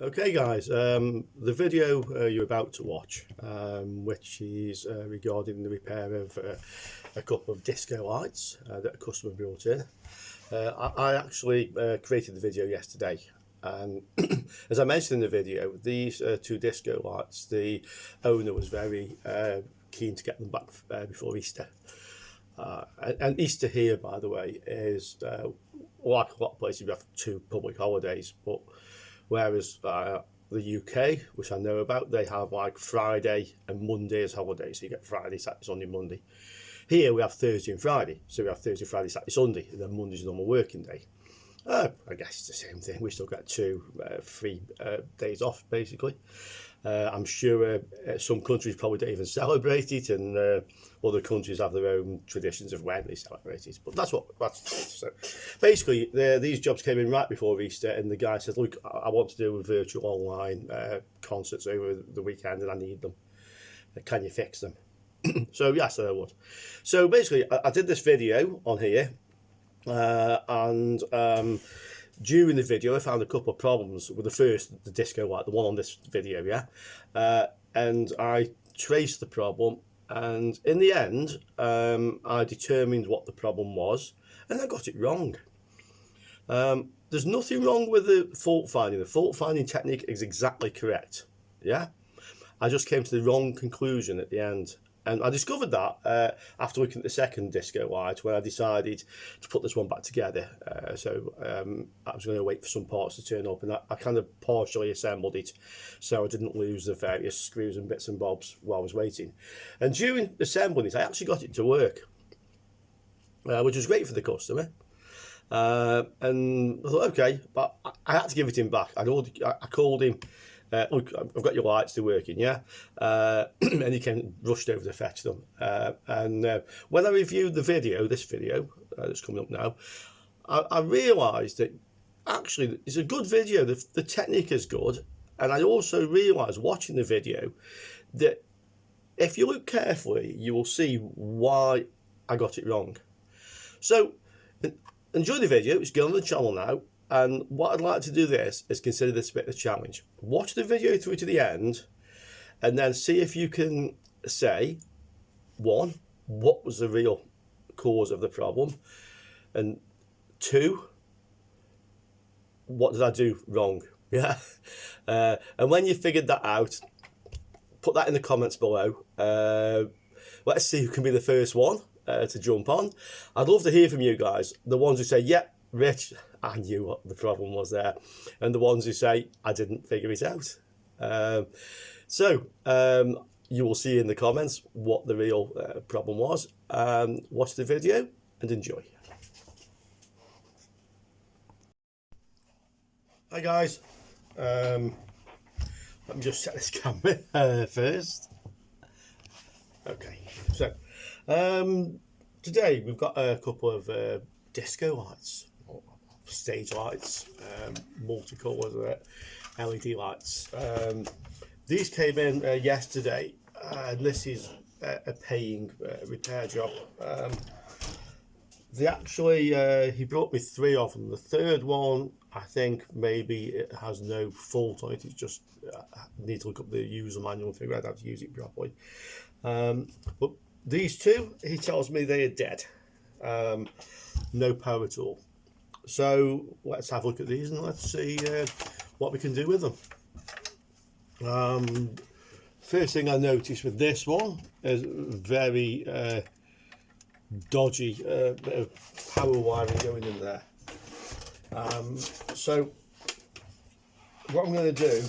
Okay guys, the video you're about to watch, which is regarding the repair of a couple of disco lights that a customer brought in. I actually created the video yesterday, and as I mentioned in the video, these two disco lights, the owner was very keen to get them back before Easter. And Easter here, by the way, is like a lot of places, we have 2 public holidays, but whereas the UK, which I know about, they have like Friday and Monday as holidays. So you get Friday, Saturday, Sunday, Monday. Here we have Thursday and Friday. So we have Thursday, Friday, Saturday, Sunday, and then Monday's a normal working day. I guess it's the same thing. We still get 2 free days off, basically. I'm sure some countries probably don't even celebrate it, and other countries have their own traditions of when they celebrate it. But that's so. Basically, these jobs came in right before Easter, and the guy said, "Look, I want to do a virtual online concerts over the weekend, and I need them. Can you fix them?" So yes, I would. So basically, I did this video on here, and during the video I found a couple of problems with the disco light, the one on this video, and I traced the problem, and in the end I determined what the problem was, and I got it wrong. There's nothing wrong with the fault finding technique is exactly correct. I just came to the wrong conclusion at the end. And I discovered that after looking at the second disco light, when I decided to put this one back together. So I was going to wait for some parts to turn up, and I kind of partially assembled it, so I didn't lose the various screws and bits and bobs while I was waiting. And during assembling it, I actually got it to work, which was great for the customer. And I thought, okay, but I had to give it him back. I called him. Look, I've got your lights, they're working, and he came rushed over to fetch them. And when I reviewed the video, this video that's coming up now, I realised that actually it's a good video. The technique is good, and I also realised watching the video that if you look carefully, you will see why I got it wrong. So enjoy the video. It's going on the channel now. And what I'd like to do this is consider this a bit of a challenge. Watch the video through to the end, and then see if you can say, 1, what was the real cause of the problem, and 2, what did I do wrong? And when you figured that out, put that in the comments below. Let's see who can be the first one to jump on. I'd love to hear from you guys, the ones who say, yep, Rich, I knew what the problem was there, and the ones who say I didn't figure it out. You will see in the comments what the real problem was. Watch the video and enjoy. Hi guys, let me just set this camera first. Okay, so today we've got a couple of disco lights, stage lights, multicolour LED lights. These came in yesterday, and this is a paying repair job. He brought me 3 of them. The third one, I think maybe it has no fault on it. It's just need to look up the user manual and figure out how to use it properly. But these 2, he tells me they are dead. No power at all. So let's have a look at these and let's see what we can do with them. First thing I noticed with this one is very dodgy bit of power wiring going in there. So what I'm going to do,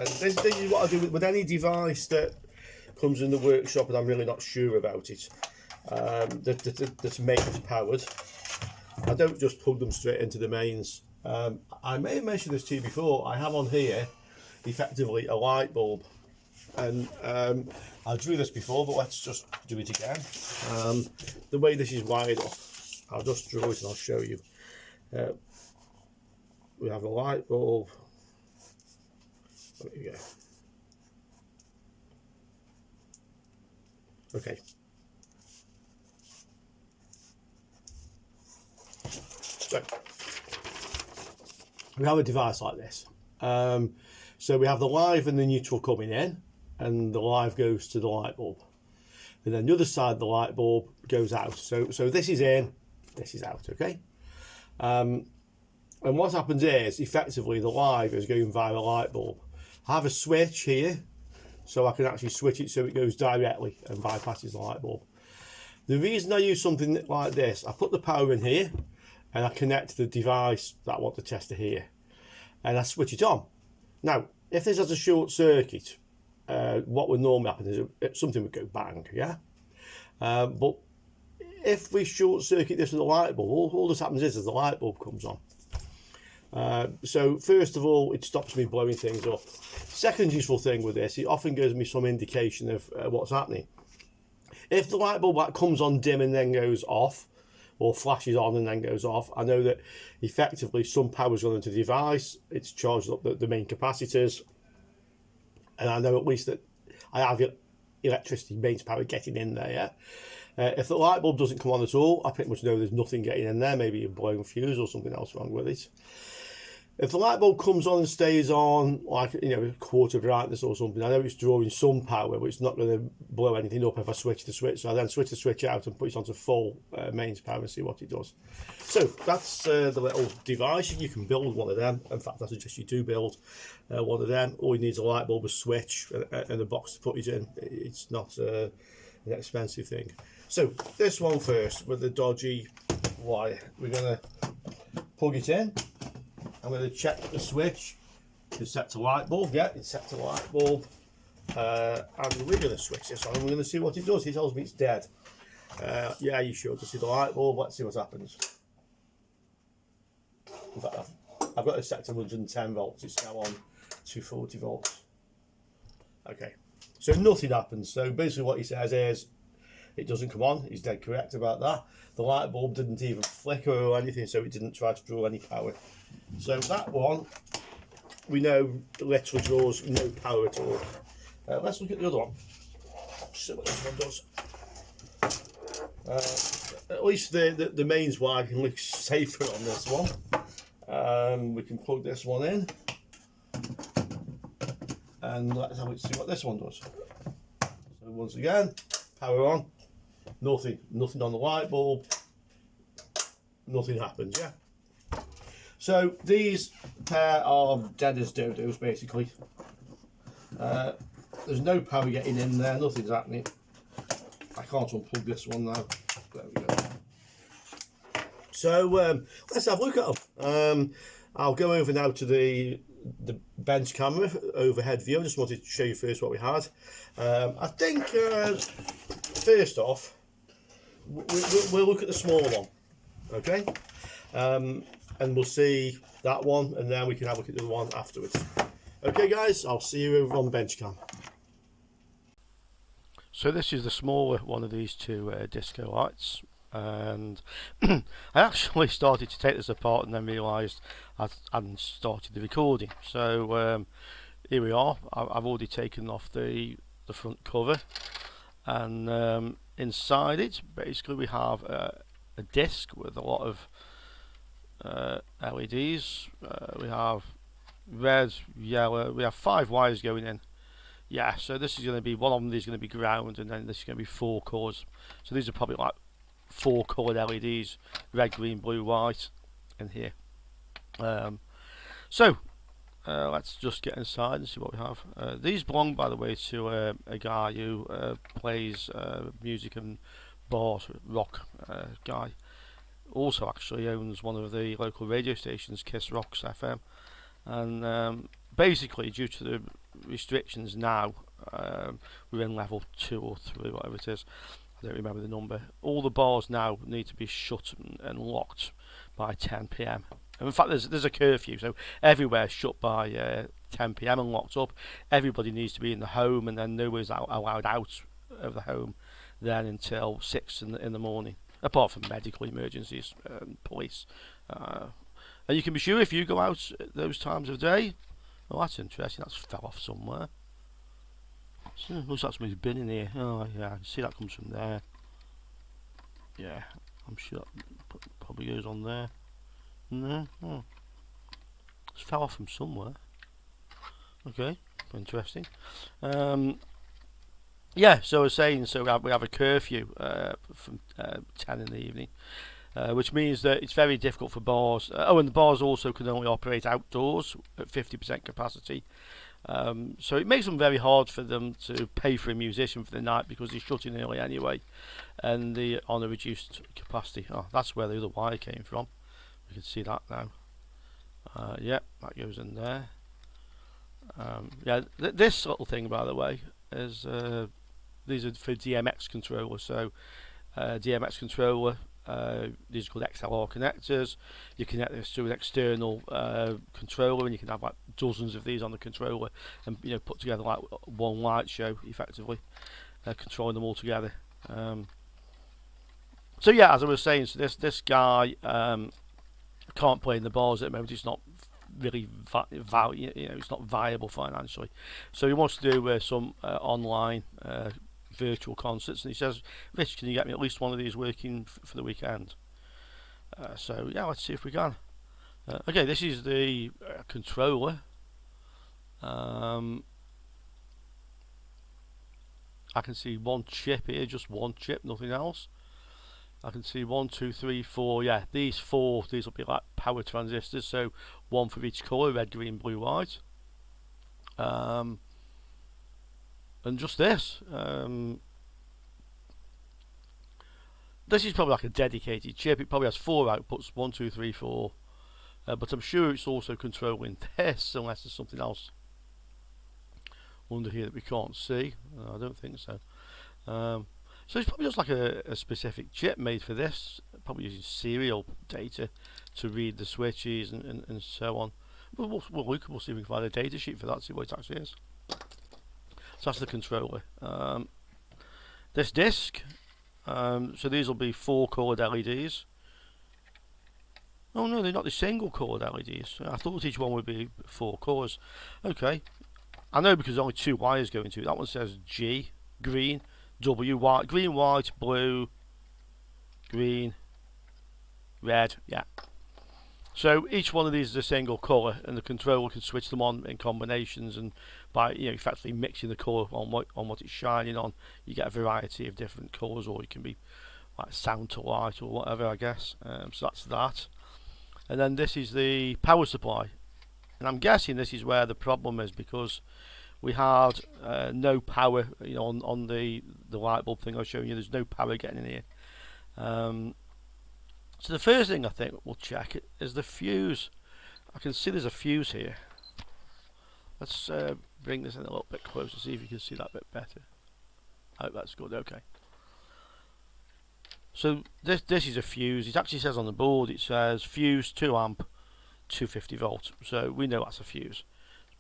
and this is what I do with any device that comes in the workshop and I'm really not sure about it, that's maintenance powered. I don't just plug them straight into the mains. I may have mentioned this to you before. I have on here effectively a light bulb, and I drew this before, but let's just do it again. The way this is wired up, I'll just draw it and I'll show you. We have a light bulb. There we go. Okay. So we have a device like this. So we have the live and the neutral coming in, and the live goes to the light bulb. And then the other side of the light bulb goes out. So this is in, this is out, okay? And what happens is, effectively, the live is going via a light bulb. I have a switch here, so I can actually switch it so it goes directly and bypasses the light bulb. The reason I use something like this, I put the power in here, and I connect the device that I want to test to here, and I switch it on. Now, if this has a short circuit, what would normally happen is something would go bang, yeah? But if we short circuit this with a light bulb, all that happens is the light bulb comes on. So first of all, it stops me blowing things up. Second useful thing with this, it often gives me some indication of what's happening. If the light bulb comes on dim and then goes off, or flashes on and then goes off, I know that effectively some power's gone into the device, it's charged up the main capacitors, and I know at least that I have electricity mains power getting in there, yeah? If the light bulb doesn't come on at all, I pretty much know there's nothing getting in there, maybe a blown fuse or something else wrong with it. If the light bulb comes on and stays on, like, you know, quarter brightness or something, I know it's drawing some power, but it's not going to blow anything up if I switch the switch. So I then switch the switch out and put it onto full mains power and see what it does. So that's the little device. You can build one of them. In fact, I suggest you do build one of them. All you need is a light bulb, a switch, and a box to put it in. It's not an expensive thing. So this one first with the dodgy wire. We're going to plug it in. I'm going to check the switch is set to light bulb. Yeah, it's set to light bulb. And we're going to switch this on and we're going to see what it does. He tells me it's dead. Yeah, you should. To see the light bulb. Let's see what happens. In fact, I've got it set to 110 volts. It's now on 240 volts. Okay, so nothing happens. So basically what he says is it doesn't come on. He's dead correct about that. The light bulb didn't even flicker or anything, so it didn't try to draw any power. So that one, we know literally draws no power at all. Let's look at the other one. See what this one does. At least the mains wiring looks safer on this one. We can plug this one in, and let's have a see what this one does. So once again, power on. Nothing on the light bulb. Nothing happens. Yeah. So these pair are dead as dodos, basically. There's no power getting in there, nothing's happening. I can't unplug this one now. There we go. So let's have a look at them. I'll go over now to the bench camera overhead view. I just wanted to show you first what we had. I think first off, we'll look at the small one, okay? And we'll see that one, and then we can have a look at the other one afterwards. Okay guys, I'll see you over on Benchcam. So this is the smaller one of these two disco lights, and I actually started to take this apart and then realised I hadn't started the recording. So here we are. I've already taken off the front cover, and inside it basically we have a disc with a lot of LEDs. We have red, yellow, we have 5 wires going in. Yeah, so this is going to be, one of them is going to be ground, and then this is going to be 4 colours. So these are probably like 4 coloured LEDs, red, green, blue, white in here. Let's just get inside and see what we have. These belong, by the way, to a guy who plays music and bars, rock guy. Also actually owns one of the local radio stations, Kiss Rocks FM, and basically due to the restrictions now, we're in level 2 or 3, whatever it is, I don't remember the number. All the bars now need to be shut and locked by 10 PM. And in fact there's a curfew, so everywhere's shut by 10 PM and locked up. Everybody needs to be in the home, and then nobody's allowed out of the home then until 6 in the morning. Apart from medical emergencies, police. And you can be sure if you go out at those times of day, well, that's interesting, that's fell off somewhere. So, looks like somebody's been in here. Oh yeah, I can see that comes from there. Yeah, I'm sure that probably goes on there. No, oh. It's fell off from somewhere. Okay, interesting. Yeah, so I was saying, so we have a curfew from 10 in the evening, which means that it's very difficult for bars. Oh, and the bars also can only operate outdoors at 50% capacity. So it makes them very hard for them to pay for a musician for the night because they shut in early anyway, and they're on a reduced capacity. Oh, that's where the other wire came from. We can see that now. Yeah, that goes in there. Yeah, this little thing, by the way, is these are for DMX controllers. So DMX controller, these are called XLR connectors. You connect this to an external controller, and you can have like dozens of these on the controller, and put together like one light show effectively, controlling them all together. So yeah, as I was saying, so this guy can't play in the bars at the moment. It's not really it's not viable financially. So he wants to do some online virtual concerts, and he says, "Rich, can you get me at least one of these working for the weekend?" So yeah, let's see if we can. Okay, this is the controller. I can see one chip here, just one chip, nothing else. I can see 1, 2, 3, 4. Yeah, these will be like power transistors. So one for each colour: red, green, blue, white. And just this. This is probably like a dedicated chip. It probably has 4 outputs: 1, 2, 3, 4. But I'm sure it's also controlling this, unless there's something else under here that we can't see. I don't think so. So it's probably just like a specific chip made for this, probably using serial data to read the switches and so on. We'll see if we can find a data sheet for that, see what it actually is. So that's the controller. This disc, so these will be 4 coloured LEDs. Oh no, they're not the single coloured LEDs. I thought each one would be 4 colours. Okay, I know because there's only 2 wires going to it. That one says G, green, W, white, green, white, blue, green, red. Yeah. So each one of these is a single colour, and the controller can switch them on in combinations, and by effectively mixing the colour on what it's shining on, you get a variety of different colours, or it can be like sound to light or whatever, I guess. So that's that. And then this is the power supply, and I'm guessing this is where the problem is, because we had no power, on the light bulb thing I was showing you. There's no power getting in here. So the first thing I think we'll check is the fuse. I can see there's a fuse here. Let's bring this in a little bit closer, see if you can see that a bit better. Oh, that's good. Okay. So this is a fuse. It actually says on the board, it says fuse 2 amp 250 volt. So we know that's a fuse.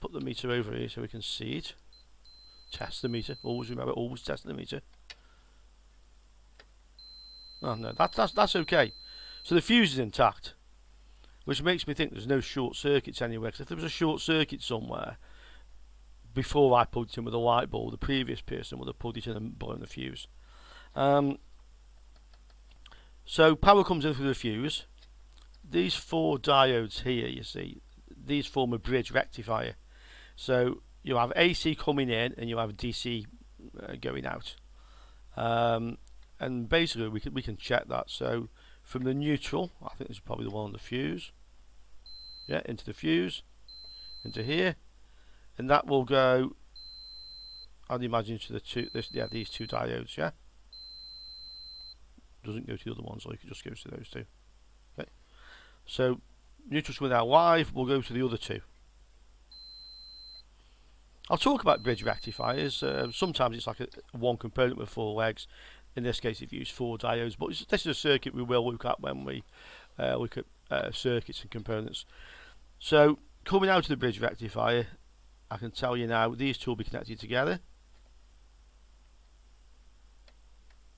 Put the meter over here so we can see it. Test the meter. Always remember, always test the meter. Oh no, that's okay. So the fuse is intact, which makes me think there's no short circuits anywhere. Because if there was a short circuit somewhere before I plugged it in with a light bulb, the previous person would have plugged it in and blown the fuse. So power comes in through the fuse. These 4 diodes here, you see, these form a bridge rectifier. So you have AC coming in and you have DC going out, and basically we can check that. So from the neutral, I think this is probably the one on the fuse. Yeah, into the fuse, into here, and that will go, I'd imagine, to these 2 diodes. Yeah, doesn't go to the other ones, like it just goes to those 2. Okay, so neutral's coming out live. We'll go to the other 2. I'll talk about bridge rectifiers. Sometimes it's like one component with 4 legs. In this case, if you use 4 diodes, but this is a circuit we will look at when we look at circuits and components. So coming out of the bridge rectifier, I can tell you now these 2 will be connected together.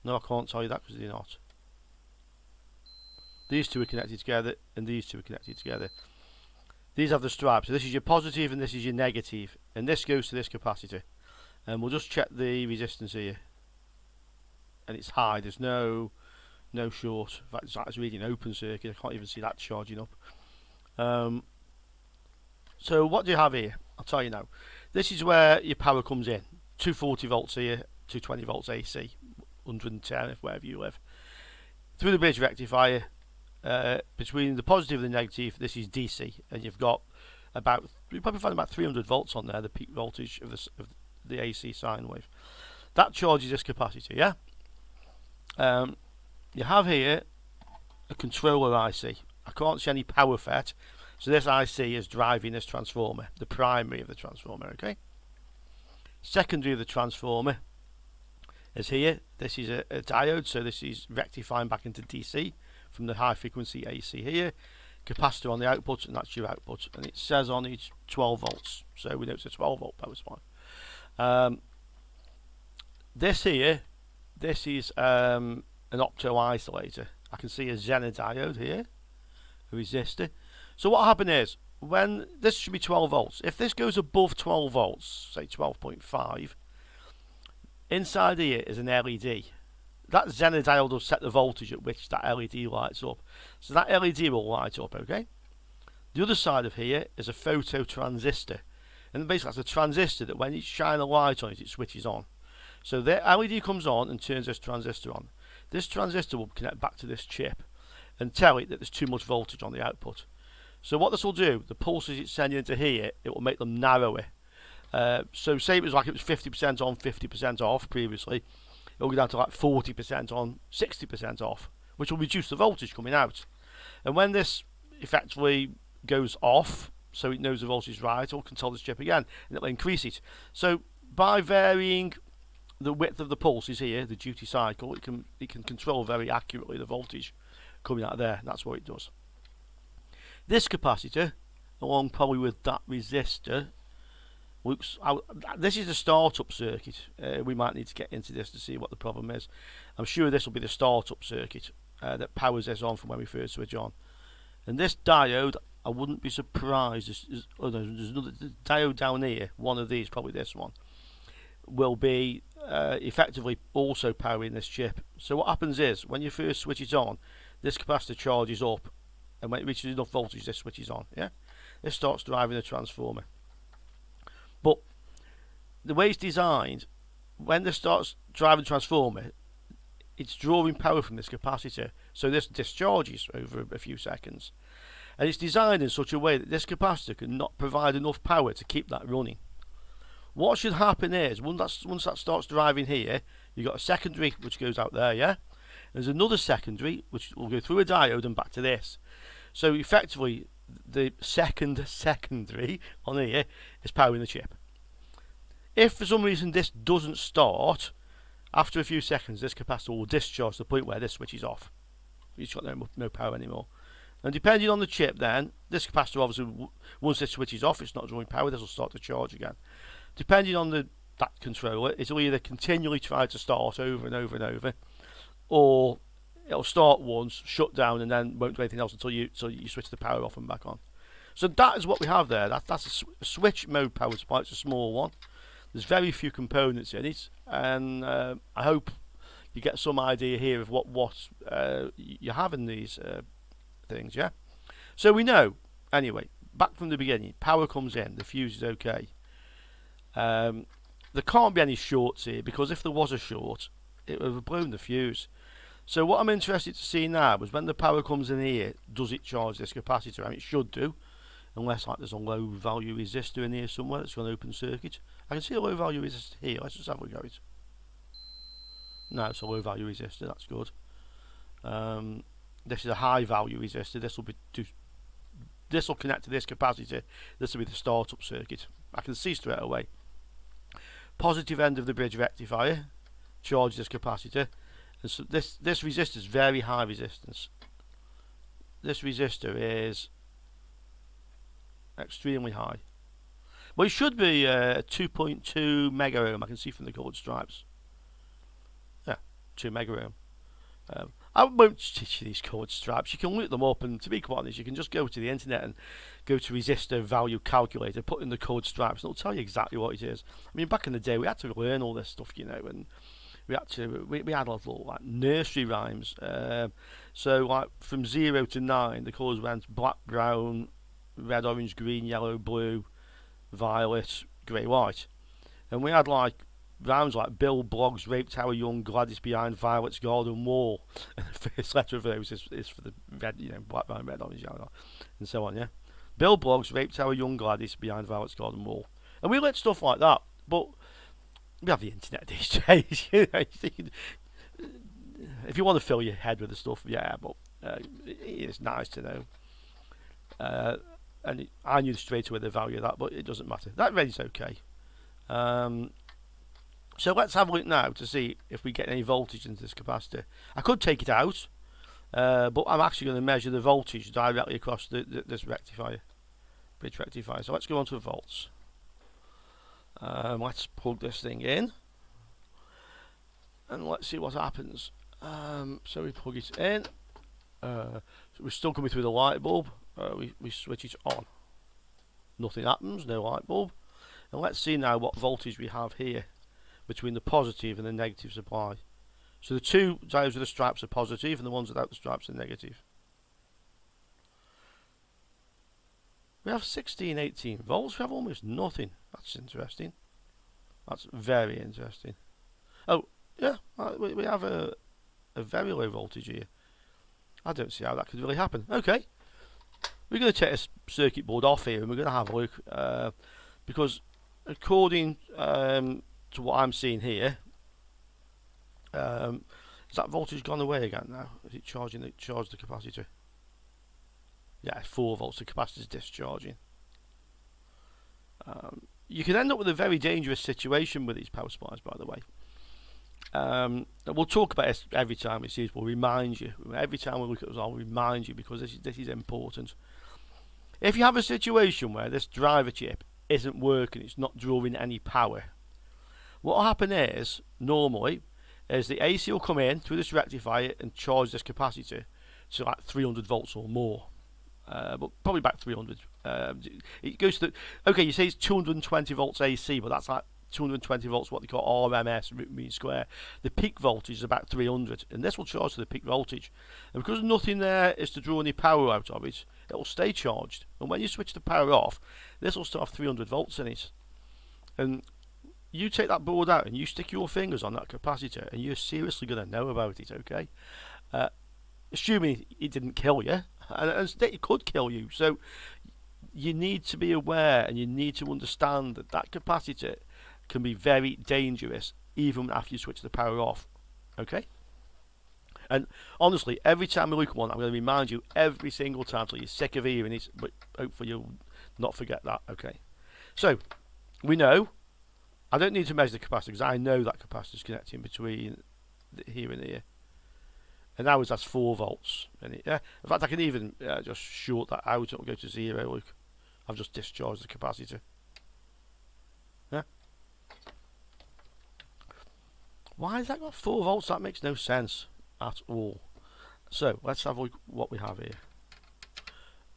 No, I can't tell you that because they're not. These 2 are connected together, and these 2 are connected together. These have the stripes. So this is your positive and this is your negative, and this goes to this capacitor. And we'll just check the resistance here, and it's high. There's no short. In fact, it's reading open circuit. I can't even see that charging up. So what do you have here? I'll tell you now. This is where your power comes in. 240 volts here, 220 volts AC, 110 if wherever you live. Through the bridge rectifier, between the positive and the negative, this is DC, and you've got you probably find about 300 volts on there, the peak voltage of the AC sine wave. That charges this capacitor, yeah? You have here a controller IC. I can't see any power FET, so this IC is driving this transformer, the primary of the transformer, okay? Secondary of the transformer is here. This is a diode, so this is rectifying back into DC from the high frequency AC here. Capacitor on the output, and that's your output, and it says on each 12 volts, so we know it's a 12 volt power supply. This here, this is an opto isolator. I can see a Zener diode here, a resistor. So what happened is, when this should be 12 volts, if this goes above 12 volts, say 12.5, inside here is an LED. That Zener diode will set the voltage at which that LED lights up. So that LED will light up, okay? The other side of here is a photo transistor. And basically that's a transistor that when you shine a light on it, it switches on. So the LED comes on and turns this transistor on. This transistor will connect back to this chip and tell it that there's too much voltage on the output. So what this will do, the pulses it's sending into here, it will make them narrower. So say it was 50% on, 50% off previously. It'll go down to like 40% on, 60% off, which will reduce the voltage coming out. And when this effectively goes off, so it knows the voltage is right, it'll control this chip again, and it'll increase it. So by varying the width of the pulses here, the duty cycle, it can control very accurately the voltage coming out of there. That's what it does. This capacitor, along probably with that resistor, looks out. This is the startup circuit. We might need to get into this to see what the problem is. I'm sure this will be the startup circuit that powers this on from when we first switch on. And this diode, I wouldn't be surprised. There's another diode down here. One of these, probably this one, will be effectively also powering this chip. So what happens is, when you first switch it on, this capacitor charges up, and when it reaches enough voltage, this switches on. Yeah, this starts driving the transformer. But the way it's designed, when this starts driving the transformer, it's drawing power from this capacitor, so this discharges over a few seconds. And it's designed in such a way that this capacitor cannot provide enough power to keep that running. What should happen is, once that starts driving here, you've got a secondary which goes out there, yeah? There's another secondary which will go through a diode and back to this. So effectively, the secondary on here is powering the chip. If for some reason this doesn't start, after a few seconds this capacitor will discharge to the point where this switches off. It's got no power anymore. And depending on the chip then, this capacitor obviously, once this switches off, it's not drawing power, this will start to charge again. Depending on that controller, it'll either continually try to start over and over and over, or it'll start once, shut down, and then won't do anything else until you switch the power off and back on. So that is what we have there. That's a switch mode power supply. It's a small one. There's very few components in it, and I hope you get some idea here of what you have in these things. Yeah. So we know anyway. Back from the beginning, power comes in. The fuse is okay. There can't be any shorts here, because if there was a short, it would have blown the fuse. So what I'm interested to see now is, when the power comes in here, does it charge this capacitor? I mean, it should do, unless there's a low value resistor in here somewhere that's got an open circuit. I can see a low value resistor here. Let's just have a look at it. No, it's a low value resistor. That's good. This is a high value resistor. This will connect to this capacitor. This will be the startup circuit. I can see straight away. Positive end of the bridge rectifier charges this capacitor. And so this resistor is very high resistance. This resistor is extremely high. Well, it should be 2.2 mega ohm. I can see from the coloured stripes. Yeah, 2 mega ohm. I won't teach you these coloured stripes. You can look them up, and to be quite honest, you can just go to the internet and go to resistor value calculator, put in the coloured stripes, and it'll tell you exactly what it is. I mean, back in the day, we had to learn all this stuff, you know, and we had a little like nursery rhymes. So like from 0 to 9, the colours went black, brown, red, orange, green, yellow, blue, violet, grey white, and we had like rounds like Bill Bloggs raped our young Gladys behind Violet's garden wall. And the first letter of those is for the red, black, brown, red, orange, yellow, and so on. Yeah, Bill Bloggs raped our young Gladys behind Violet's garden wall, and we learnt stuff like that. But we have the internet these days. If you want to fill your head with the stuff, yeah, but it's nice to know. And I knew straight away the value of that, but it doesn't matter. That ready's okay. So let's have a look now to see if we get any voltage into this capacitor. I could take it out, but I'm actually going to measure the voltage directly across this rectifier, bridge rectifier. So let's go on to the volts. Let's plug this thing in, and let's see what happens. So we plug it in. So we're still coming through the light bulb. We switch it on. Nothing happens, no light bulb. And let's see now what voltage we have here between the positive and the negative supply. So the two diodes with the stripes are positive, and the ones without the stripes are negative. We have 16, 18 volts. We have almost nothing. That's interesting. That's very interesting. Oh, yeah, we have a very low voltage here. I don't see how that could really happen. Okay, we're going to take this circuit board off here, and we're going to have a look, because according to what I'm seeing here, has that voltage gone away again now? Is it charging the capacitor? Yeah, 4 volts. The capacitor's discharging. You can end up with a very dangerous situation with these power supplies, by the way. We'll talk about this every time we see it. We'll remind you. Every time we look at this, I'll remind you, because this is important. If you have a situation where this driver chip isn't working, it's not drawing any power, what will happen is, normally, is the AC will come in through this rectifier and charge this capacitor to like 300 volts or more. But probably about 300. It goes to okay, you say it's 220 volts AC, but that's like 220 volts, what they call RMS, root mean square. The peak voltage is about 300, and this will charge to the peak voltage. And because nothing there is to draw any power out of it, it will stay charged. And when you switch the power off, this will still have 300 volts in it. And you take that board out and you stick your fingers on that capacitor, and you're seriously going to know about it, okay? Assuming it didn't kill you, and it could kill you. So you need to be aware, and you need to understand that that capacitor can be very dangerous even after you switch the power off, okay? And honestly, every time we look at one, I'm going to remind you every single time till you're sick of hearing it, but hopefully you'll not forget that, okay? So we know, I don't need to measure the capacitor because I know that capacitor is connecting between here and here, and ours has 4 volts in it. Yeah, in fact I can even just short that out. It'll go to 0. Look, I've just discharged the capacitor. Yeah. Why has that got 4 volts? That makes no sense at all. So let's have a look what we have here.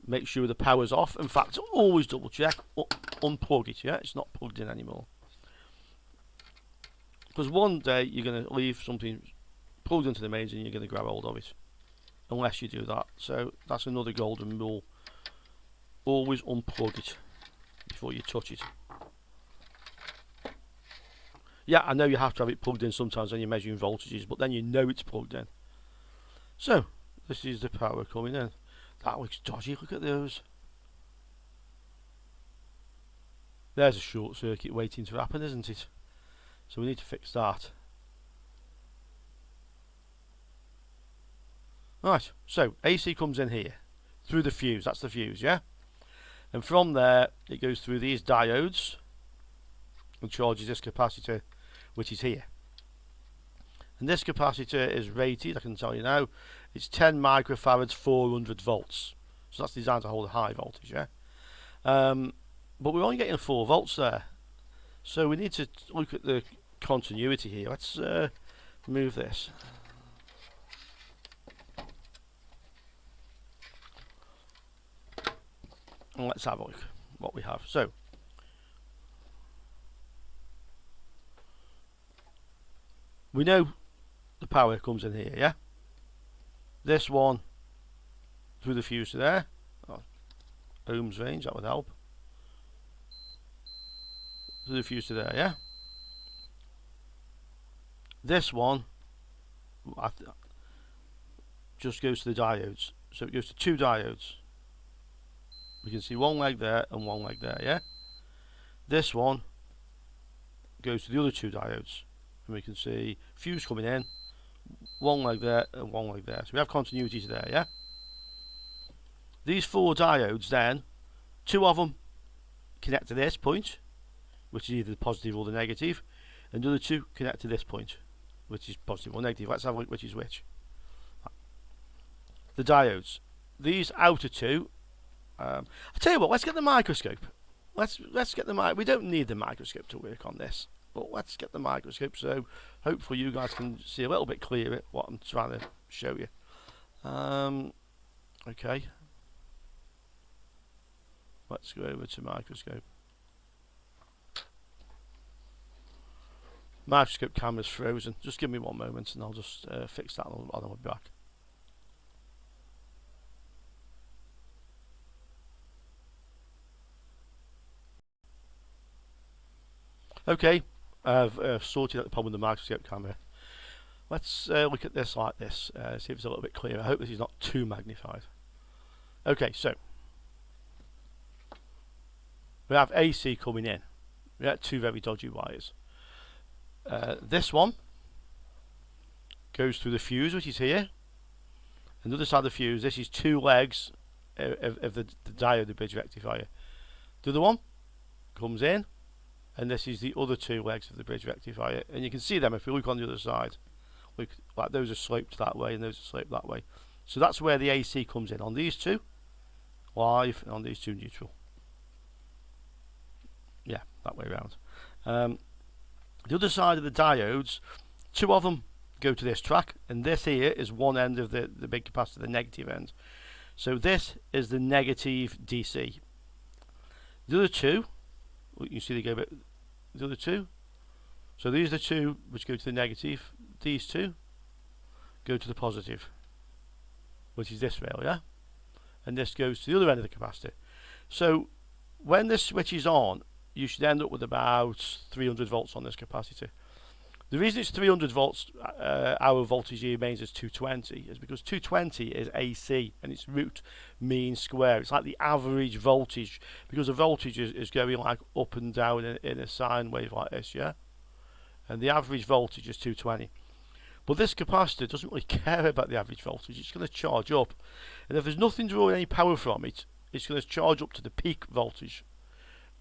Make sure the power's off. In fact, always double check. Unplug it. Yeah, it's not plugged in anymore. Because one day you're going to leave something plugged into the mains and you're going to grab hold of it, unless you do that. So that's another golden rule. Always unplug it before you touch it. Yeah, I know you have to have it plugged in sometimes when you're measuring voltages, but then you know it's plugged in. So this is the power coming in. That looks dodgy. Look at those. There's a short circuit waiting to happen, isn't it? So we need to fix that. Right, so AC comes in here through the fuse. That's the fuse, yeah? And from there it goes through these diodes and charges this capacitor, which is here. And this capacitor is rated, I can tell you now, it's 10 microfarads, 400 volts. So that's designed to hold a high voltage, yeah? But we're only getting 4 volts there. So we need to look at the continuity here. Let's move this. And let's have a look what we have. So we know the power comes in here, yeah? This one through the fuse to there. Oh, ohms range, that would help. to the fuse to there, yeah? This one just goes to the diodes. So it goes to 2 diodes. We can see one leg there and one leg there, yeah? This one goes to the other 2 diodes. And we can see fuse coming in, one leg there and one leg there. So we have continuity to there, yeah? These 4 diodes then, 2 of them connect to this point, which is either the positive or the negative, and the other 2 connect to this point, which is positive or negative. Let's have a look which is which. The diodes. These outer 2, I tell you what, let's get the microscope. Let's get the we don't need the microscope to work on this, but let's get the microscope so hopefully you guys can see a little bit clearer what I'm trying to show you. Okay. Let's go over to microscope. Microscope camera's frozen. Just give me one moment and I'll just fix that and I'll be back. Okay, I've sorted out the problem with the microscope camera. Let's look at this like this, see if it's a little bit clearer. I hope this is not too magnified. Okay, so we have AC coming in. We have 2 very dodgy wires. This one goes through the fuse, which is here. And the other side of the fuse, this is 2 legs of the diode, the bridge rectifier. The other one comes in, and this is the other 2 legs of the bridge rectifier. And you can see them if we look on the other side. Look, like those are sloped that way and those are sloped that way. So that's where the AC comes in. On these 2, live, and on these 2, neutral. Yeah, that way around. The other side of the diodes, 2 of them go to this track, and this here is one end of the big capacitor, the negative end. So this is the negative DC. The other 2, you see they go a bit, the other 2. So these are the 2 which go to the negative. These 2 go to the positive, which is this rail, yeah? And this goes to the other end of the capacitor. So when this switch is on, you should end up with about 300 volts on this capacitor. The reason it's 300 volts, our voltage here remains as 220, is because 220 is AC and it's root mean square. It's like the average voltage, because the voltage is going like up and down in a sine wave like this, yeah? And the average voltage is 220. But this capacitor doesn't really care about the average voltage. It's going to charge up, and if there's nothing drawing any power from it, it's going to charge up to the peak voltage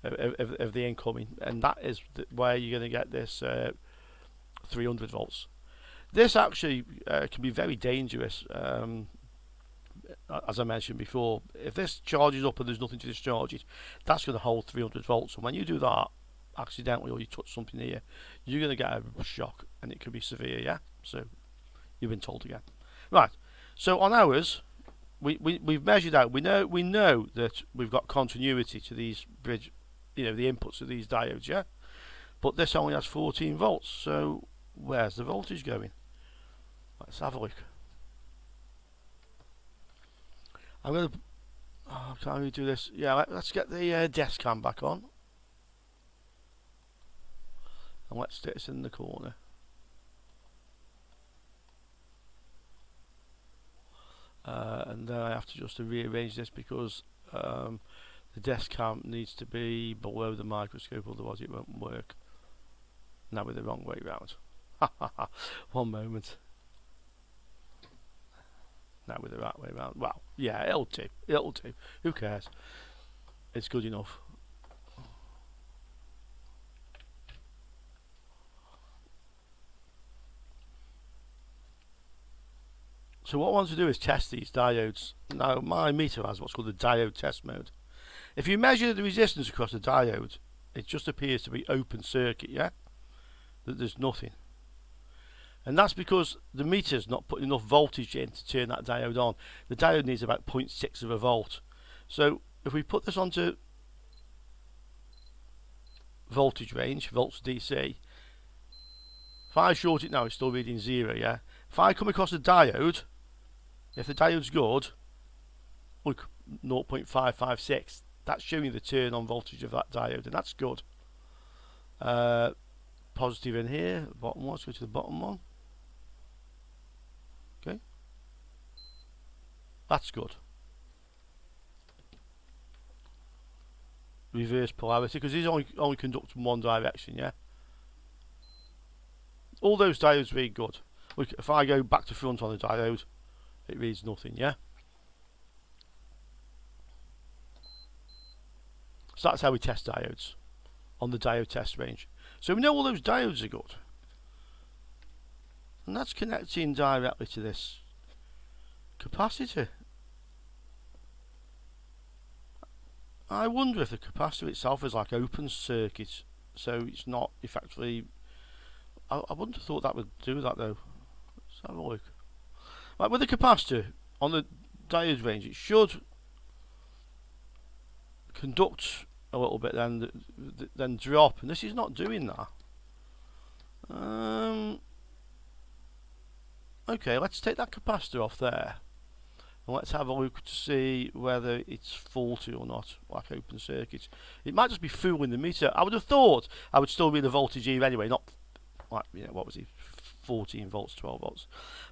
of the incoming, and that is where you're going to get this 300 volts. This actually can be very dangerous, as I mentioned before. If this charges up and there's nothing to discharge it, that's going to hold 300 volts, and when you do that accidentally, or you touch something here, you're going to get a shock, and it could be severe, yeah? So you've been told again. Right, so on ours, we've measured out, we know that we've got continuity to these bridge, you know, the inputs of these diodes, yeah? But this only has 14 volts, so where's the voltage going? Let's have a look. I'm going to, can we do this? Yeah, let's get the desk cam back on. And let's stick this in the corner. And then I have to just rearrange this because the desk cam needs to be below the microscope, otherwise it won't work. Now we're the wrong way round. One moment. Now we're the right way round. Well, yeah, it'll do. It'll do. Who cares? It's good enough. So what I want to do is test these diodes. Now my meter has what's called the diode test mode. If you measure the resistance across the diode, it just appears to be open circuit, yeah? That there's nothing. And that's because the meter's not putting enough voltage in to turn that diode on. The diode needs about 0.6 of a volt. So if we put this onto voltage range, volts DC, if I short it now, it's still reading 0, yeah? If I come across a diode, if the diode's good, look, 0.556, that's showing the turn on voltage of that diode, and that's good. Positive in here, bottom one. Let's go to the bottom one. Okay, that's good. Reverse polarity, because these only conduct in one direction. Yeah, all those diodes read good. Look, if I go back to front on the diode, it reads nothing. Yeah, so that's how we test diodes on the diode test range. So we know all those diodes are good, and that's connecting directly to this capacitor. I wonder if the capacitor itself is like open circuit, so it's not effectively. I wouldn't have thought that would do that though. Let's have a look. Like with the capacitor on the diode range, it should conduct a little bit, then drop, and this is not doing that. Okay, let's take that capacitor off there, and let's have a look to see whether it's faulty or not, like open circuit. It might just be fooling the meter. I would have thought I would still read the voltage here anyway, not like, you know, what was it, 14 volts, 12 volts.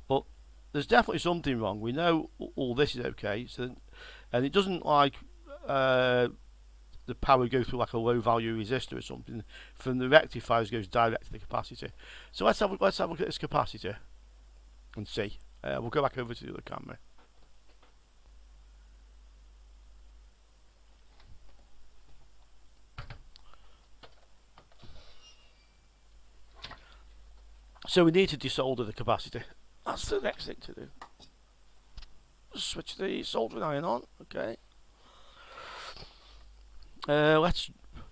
But there's definitely something wrong. We know all this is okay, so, and it doesn't like the power go through like a low value resistor or something. From the rectifiers goes direct to the capacitor. So let's have a look at this capacitor and see. We'll go back over to the other camera. So we need to desolder the capacitor. That's the next thing to do. Switch the soldering iron on. Okay.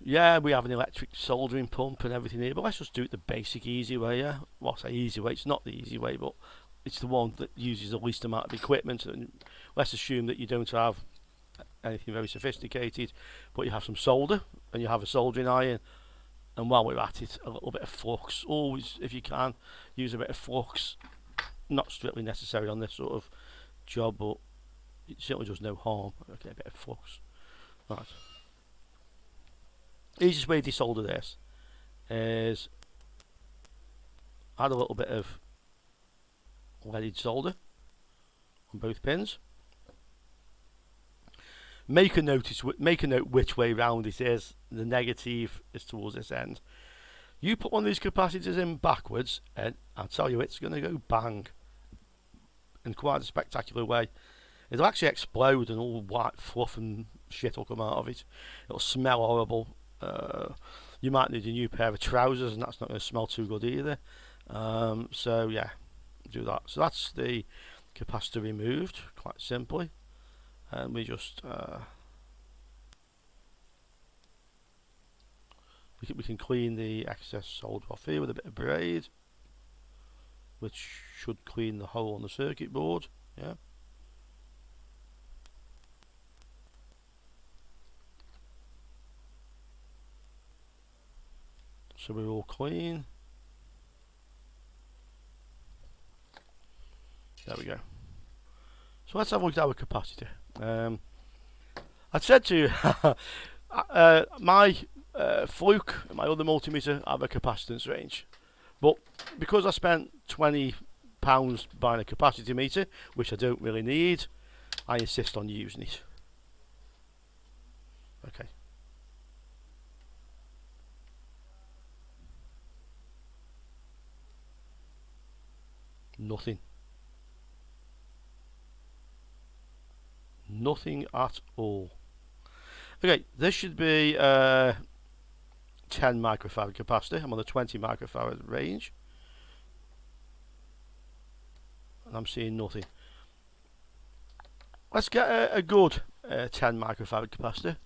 Yeah, we have an electric soldering pump and everything here, but let's just do it the basic easy way. Yeah, well, I say easy way. It's not the easy way, but it's the one that uses the least amount of equipment. And let's assume that you don't have anything very sophisticated, but you have some solder and you have a soldering iron. And while we're at it, a little bit of flux. Always, if you can, use a bit of flux. Not strictly necessary on this sort of job, but it certainly does no harm. Okay, a bit of flux. Right. Easiest way to desolder this is add a little bit of leaded solder on both pins. Make a note which way round it is. The negative is towards this end. You put one of these capacitors in backwards, and I'll tell you, it's going to go bang in quite a spectacular way. It'll actually explode, and all white fluff and shit will come out of it. It'll smell horrible. You might need a new pair of trousers, and that's not going to smell too good either. So yeah, do that. So that's the capacitor removed, quite simply. And we just we can clean the excess solder off here with a bit of braid, which should clean the hole on the circuit board. Yeah. So we're all clean. There we go. So let's have a look at our capacitor. I said to you, my Fluke, my other multimeter, have a capacitance range, but because I spent £20 buying a capacity meter, which I don't really need, I insist on using it. Okay. Nothing. Nothing at all. Okay, this should be 10 microfarad capacitor. I'm on the 20 microfarad range, and I'm seeing nothing. Let's get a good 10 microfarad capacitor.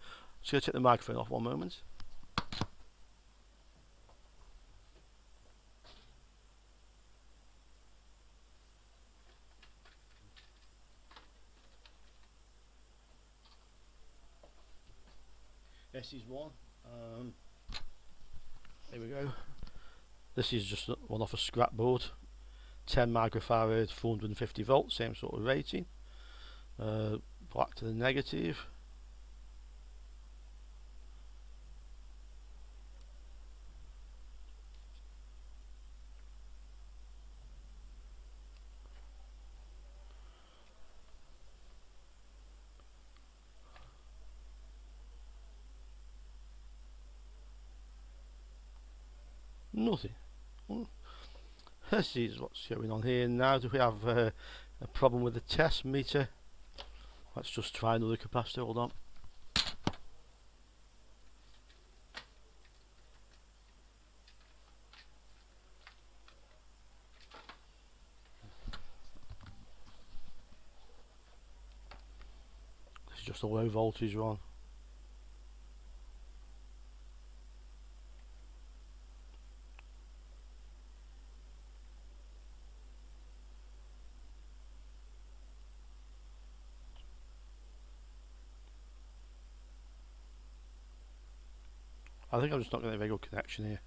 Just going to take the microphone off one moment. This is one. Here we go. This is just one off a scrap board. 10 microfarad, 450 volts, same sort of rating. Black to the negative. Nothing. Well, let's see what's going on here now. Do we have a problem with the test meter? Let's just try another capacitor. Hold on. This is just a low voltage one. I think I'm just not getting a very good connection here.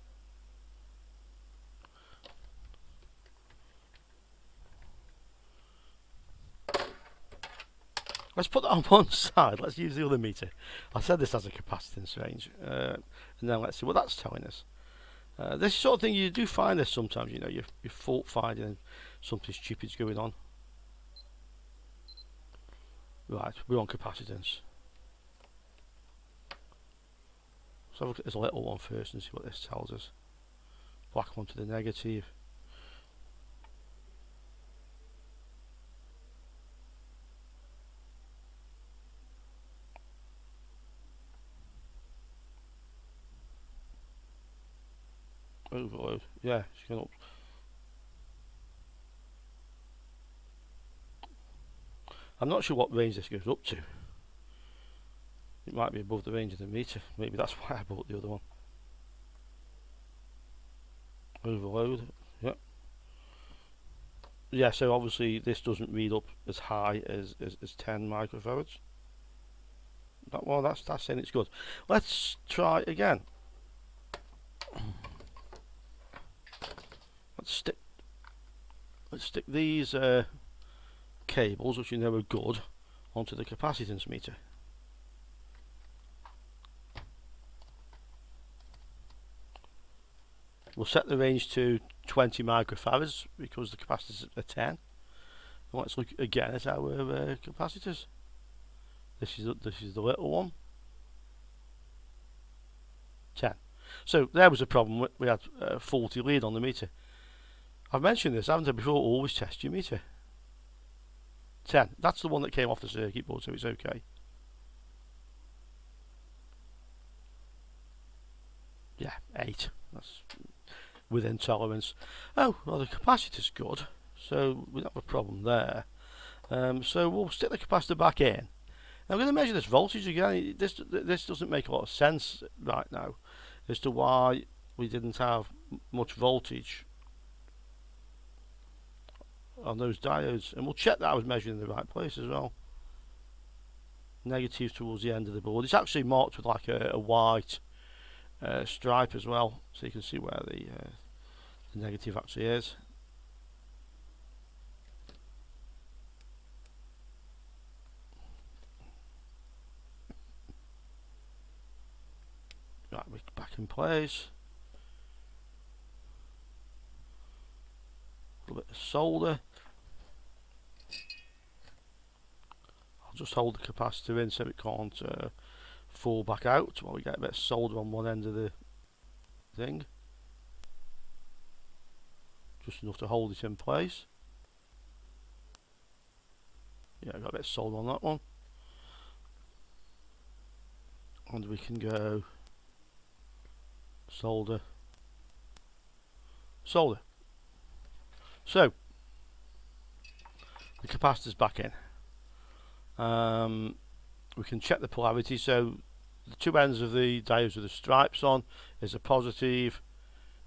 Let's put that on one side. Let's use the other meter. I said this has a capacitance range, and then let's see what that's telling us. This sort of thing, you do find this sometimes. You know, you're fault finding and something stupid's going on. Right, we're on capacitance. Let's have a look at this little one first and see what this tells us. Black one to the negative. Overload. Yeah, it's going up. I'm not sure what range this goes up to. It might be above the range of the meter. Maybe that's why I bought the other one. Overload. Yep. Yeah, so obviously this doesn't read up as high as 10 microfarads. Well, that's saying it's good. Let's try again. Let's stick these cables, which you know are good, onto the capacitance meter. We'll set the range to 20 microfarads because the capacitors are 10. And let's look again at our capacitors. This is the little one. 10. So there was a problem. We had a faulty lead on the meter. I've mentioned this, haven't I, before? Always test your meter. 10. That's the one that came off the circuit board, so it's okay. Yeah, 8. That's within tolerance. Oh, well, the capacitor's good, so we don't have a problem there. So we'll stick the capacitor back in. Now I'm going to measure this voltage again. This doesn't make a lot of sense right now as to why we didn't have much voltage on those diodes, and we'll check that I was measuring in the right place as well. Negative towards the end of the board. It's actually marked with like a white stripe as well, so you can see where the negative actually is. Right, we're back in place. A little bit of solder. I'll just hold the capacitor in so it can't fall back out while we get a bit of solder on one end of the thing. Just enough to hold it in place. Yeah, I've got a bit of solder on that one. And we can go solder. So the capacitor's back in. We can check the polarity. So the two ends of the diodes with the stripes on is a positive,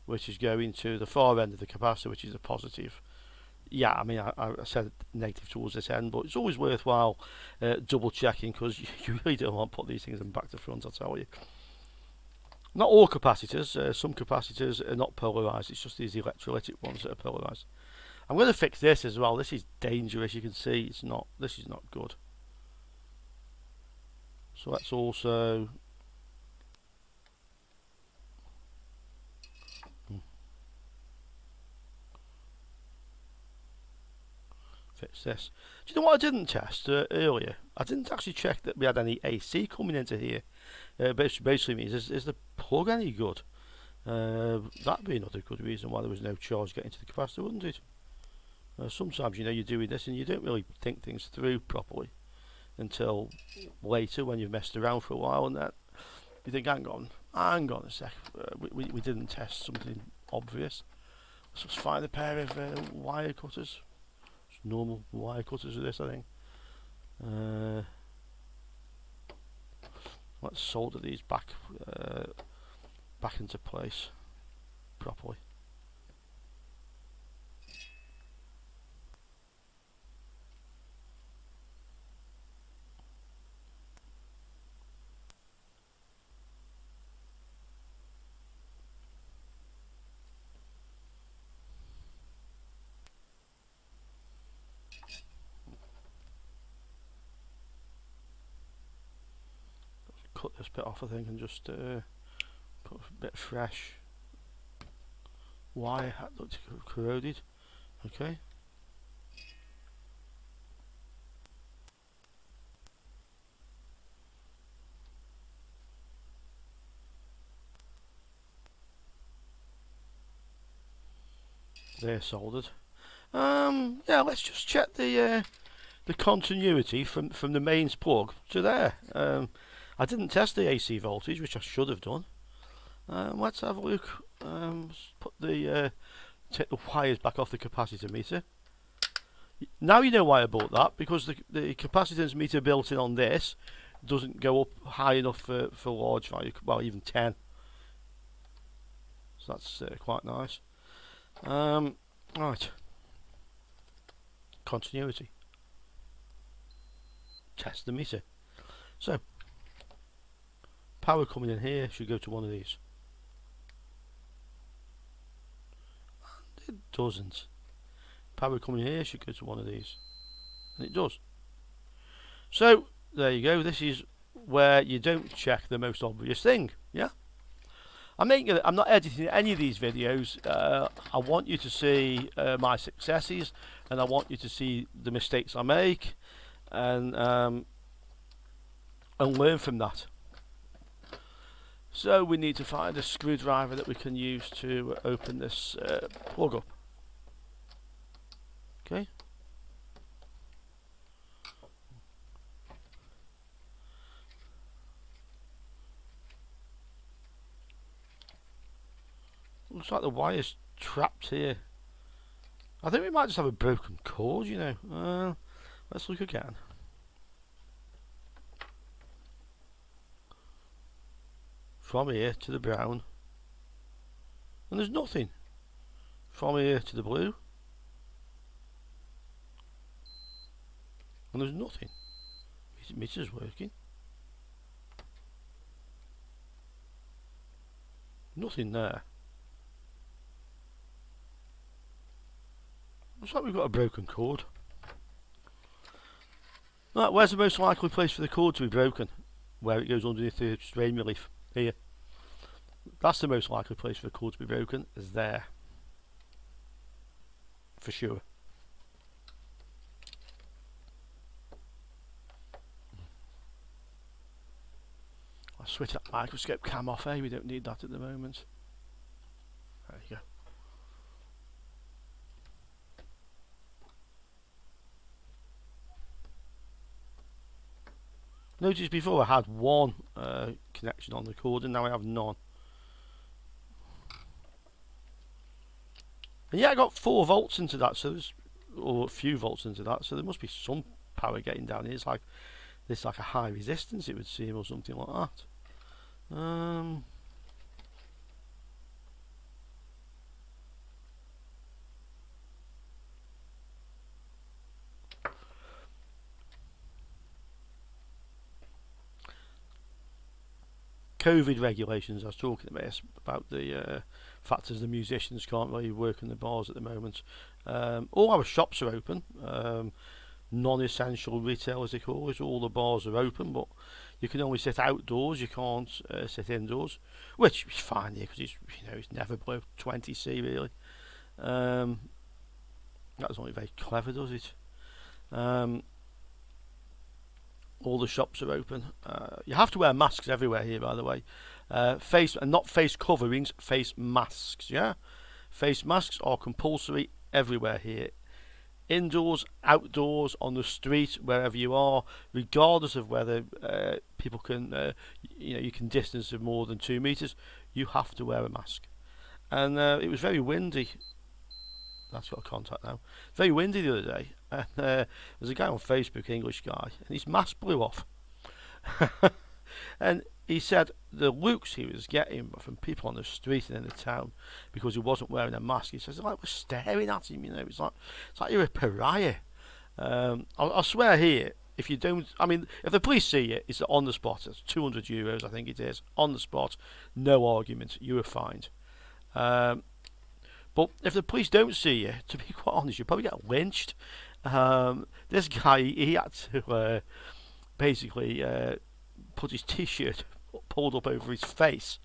which is going to the far end of the capacitor, which is a positive. Yeah, I mean, I said negative towards this end, but it's always worthwhile double checking, because you really don't want to put these things in back to front, I'll tell you. Not all capacitors. Some capacitors are not polarized. It's just these electrolytic ones that are polarized. I'm going to fix this as well. This is dangerous. You can see it's not. This is not good. So let's also fix this. Do you know what I didn't test earlier? I didn't actually check that we had any AC coming into here. Basically means is the plug any good? That'd be another good reason why there was no charge getting to the capacitor, wouldn't it? Sometimes, you know, you're doing this and you don't really think things through properly until later when you've messed around for a while, and then you think, hang on a sec, we didn't test something obvious. Let's just find a pair of wire cutters. Just normal wire cutters with this, I think. Let's solder these back into place properly. Cut this bit off, I think, and just put a bit of fresh wire. That looked corroded. Okay. They're soldered. Yeah, let's just check the continuity from the mains plug to there. I didn't test the AC voltage, which I should have done. Let's have a look. Put take the wires back off the capacitor meter. Now you know why I bought that, because the capacitance meter built in on this doesn't go up high enough for large value, well, even 10. So that's quite nice. Right. Continuity. Test the meter. So, power coming in here should go to one of these. And it doesn't. Power coming in here should go to one of these. And it does. So, there you go. This is where you don't check the most obvious thing. Yeah? I'm not editing any of these videos. I want you to see my successes, and I want you to see the mistakes I make, and learn from that. So we need to find a screwdriver that we can use to open this plug up. Okay. Looks like the wire's trapped here. I think we might just have a broken cord, you know. Let's look again. From here to the brown. And there's nothing. From here to the blue. And there's nothing. Meter's working. Nothing there. Looks like we've got a broken cord. Right, where's the most likely place for the cord to be broken? Where it goes underneath the strain relief. Here. That's the most likely place for the cord to be broken, is there. For sure. I'll switch that microscope cam off, eh? We don't need that at the moment. There you go. Notice before I had one connection on the cord, and now I have none. And yeah, I got 4 volts into that, so there's, or a few volts into that, so there must be some power getting down here. It's like this, like a high resistance, it would seem, or something like that. COVID regulations. I was talking about the factors the musicians can't really work in the bars at the moment. All our shops are open. Non-essential retail, as they call it. All the bars are open, but you can only sit outdoors. You can't sit indoors, which is fine here because it's never below 20°C really. That's not very clever, does it? All the shops are open. You have to wear masks everywhere here, by the way. Face and not face coverings, face masks. Yeah, face masks are compulsory everywhere here. Indoors, outdoors, on the street, wherever you are, regardless of whether people can, you can distance of more than 2 meters, you have to wear a mask. And it was very windy. That's got a contact now. Very windy the other day, and there's a guy on Facebook, English guy, and his mask blew off. And he said the looks he was getting from people on the street and in the town because he wasn't wearing a mask. He says it's like we're staring at him, It's like you're a pariah. I'll swear here, if you don't, if the police see you, it's on the spot. It's €200, I think it is, on the spot. No argument. You are fined. But if the police don't see you, to be quite honest, you'll probably get lynched. This guy, he had to basically put his t-shirt pulled up over his face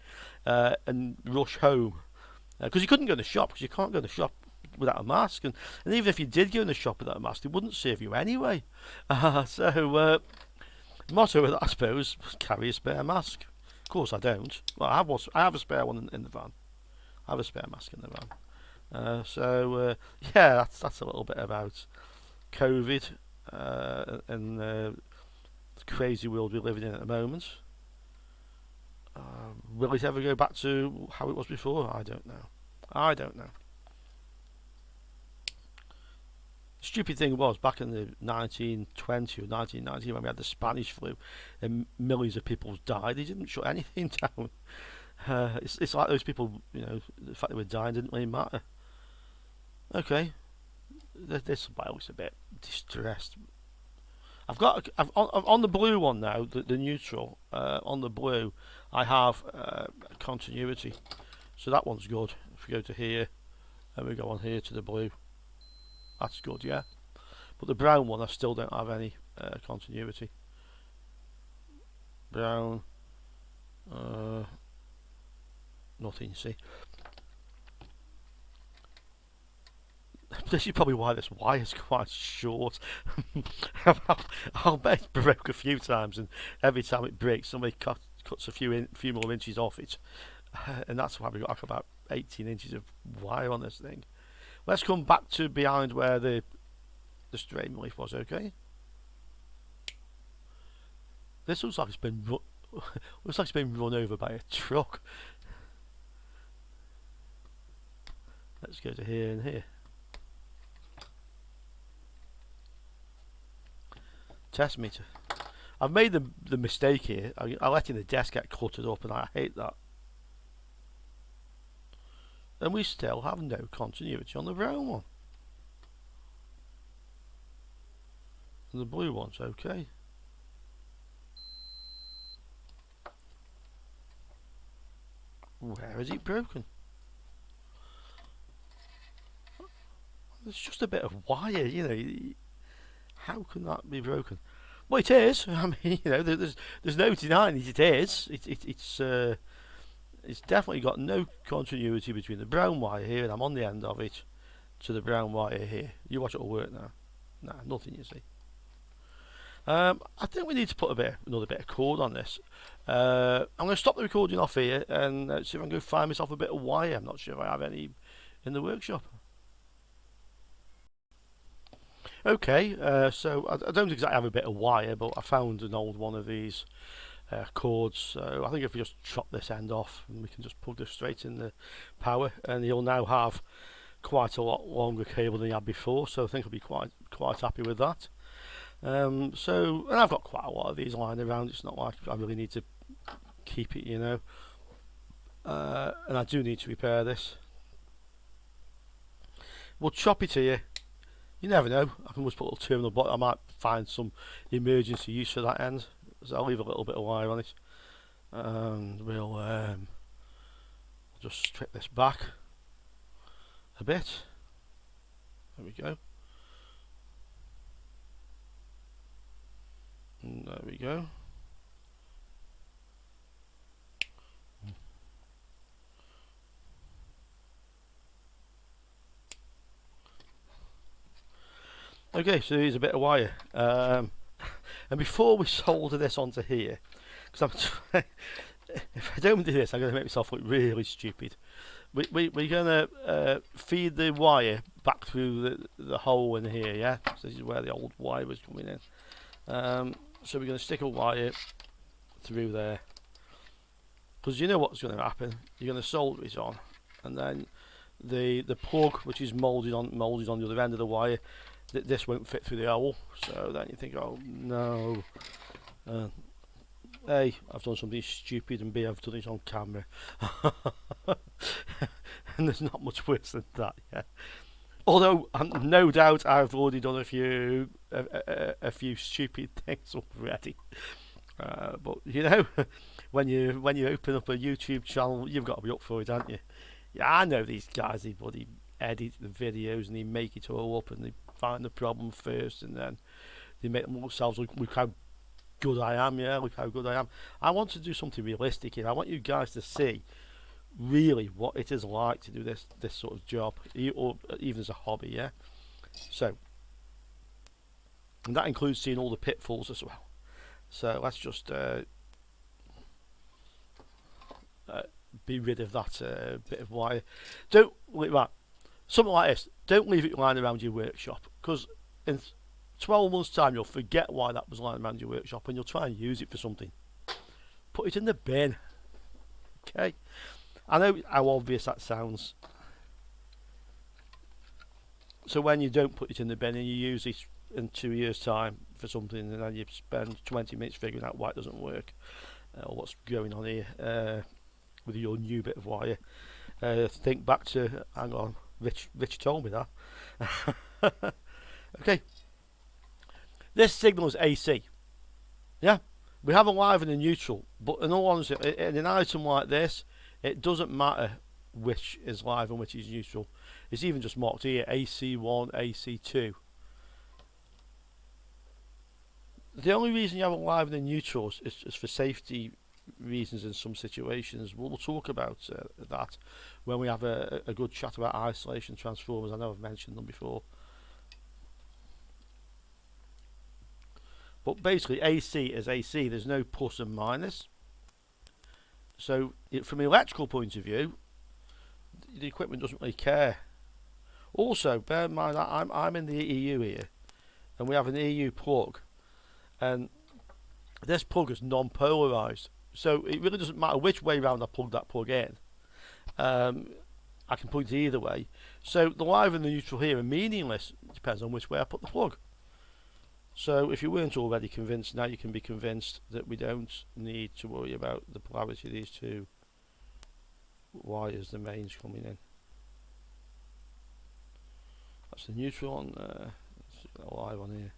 and rush home. Because he couldn't go in the shop, because you can't go in the shop without a mask. And even if you did go in the shop without a mask, they wouldn't serve you anyway. So the motto of that, I suppose, was carry a spare mask. Of course I don't. Well, I have a spare one in the van. I have a spare mask in the van. Yeah, that's a little bit about COVID and the crazy world we're living in at the moment. Will it ever go back to how it was before? I don't know. The stupid thing was, back in the 1920 or 1990, when we had the Spanish flu and millions of people died, they didn't shut anything down. It's like those people, the fact they were dying didn't really matter. Okay, this bike looks a bit distressed. I've on the blue one now, the neutral, on the blue, I have continuity, so that one's good. If we go to here, and we go on here to the blue, that's good, yeah. But the brown one, I still don't have any continuity. Brown, nothing, you see. This is probably why this wire is quite short. I'll bet it's broke a few times, and every time it breaks, somebody cuts a few more inches off it, and that's why we got about 18 inches of wire on this thing. Let's come back to behind where the strain leaf was. Okay. This looks like it's been run over by a truck. Let's go to here and here. Test meter. I've made the mistake here. I letting the desk get cluttered up, and I hate that. And we still have no continuity on the brown one. And the blue one's okay. Where is it broken? It's just a bit of wire, How can that be broken? Well, it is. There's no denying it. It is. It's definitely got no continuity between the brown wire here, and I'm on the end of it, to the brown wire here. You watch it'll work now. Nah, nothing, you see. I think we need to put another bit of cord on this. I'm going to stop the recording off here and see if I can go find myself a bit of wire. I'm not sure if I have any in the workshop. Okay, so I don't exactly have a bit of wire, but I found an old one of these cords. So I think if we just chop this end off, and we can just plug this straight in the power, and you'll now have quite a lot longer cable than you had before. So I think I'll be quite happy with that. And I've got quite a lot of these lying around. It's not like I really need to keep it, and I do need to repair this. We'll chop it here. You never know. I can just put a little terminal, but I might find some emergency use for that end. So I'll leave a little bit of wire on it, and we'll just strip this back a bit. There we go. And there we go. Okay, so here's a bit of wire. And before we solder this onto here, because if I don't do this, I'm going to make myself look really stupid. We're going to feed the wire back through the hole in here, yeah? So this is where the old wire was coming in. So we're going to stick a wire through there. Because you know what's going to happen. You're going to solder it on. And then the plug, which is moulded on the other end of the wire, this won't fit through the hole. So then you think, oh no. A, I've done something stupid, and B, I've done it on camera. And there's not much worse than that, yeah. Although, no doubt, I've already done a few stupid things already. But you know, when you open up a YouTube channel, you've got to be up for it, haven't you? Yeah, I know these guys. They bloody edit the videos and they make it all up, and they find the problem first, and then they make themselves look how good I am. Yeah, look how good I am. I want to do something realistic here. I want you guys to see really what it is like to do this sort of job, or even as a hobby. Yeah. So, and that includes seeing all the pitfalls as well. So let's just be rid of that bit of wire. Don't leave that. Something like this. Don't leave it lying around your workshop, because in 12 months' time you'll forget why that was lying around your workshop, and you'll try and use it for something. Put it in the bin. Okay. I know how obvious that sounds. So when you don't put it in the bin and you use it in 2 years' time for something, and then you spend 20 minutes figuring out why it doesn't work, or what's going on here with your new bit of wire, think back to, hang on, Rich told me that. Okay, this signal is AC. Yeah, we have a live and a neutral, but in all honesty, in an item like this, it doesn't matter which is live and which is neutral. It's even just marked here, AC1, AC2. The only reason you have a live and a neutral is for safety reasons in some situations. We'll talk about that when we have a good chat about isolation transformers. I know I've mentioned them before. But basically AC is AC, there's no plus and minus. So from an electrical point of view, the equipment doesn't really care. Also, bear in mind that I'm in the EU here, and we have an EU plug, and this plug is non-polarized, so it really doesn't matter which way round I plug that plug in. I can point it either way. So the live and the neutral here are meaningless. It depends on which way I put the plug. So if you weren't already convinced, now you can be convinced that we don't need to worry about the polarity of these two wires, the mains coming in. That's the neutral on, let's go live on here.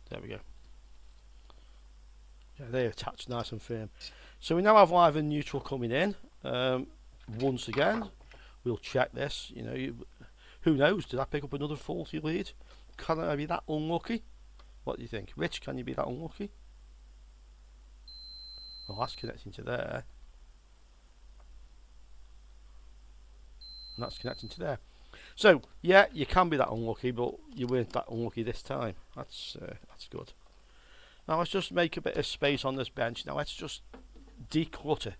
There we go. Yeah, they're attached nice and firm. So we now have live and neutral coming in. Once again, we'll check this. You know, who knows? Did I pick up another faulty lead? Can I be that unlucky? What do you think, Rich? Can you be that unlucky? Well, that's connecting to there, and that's connecting to there. So yeah, you can be that unlucky, but you weren't that unlucky this time. That's good. Now let's just make a bit of space on this bench. Now let's just declutter,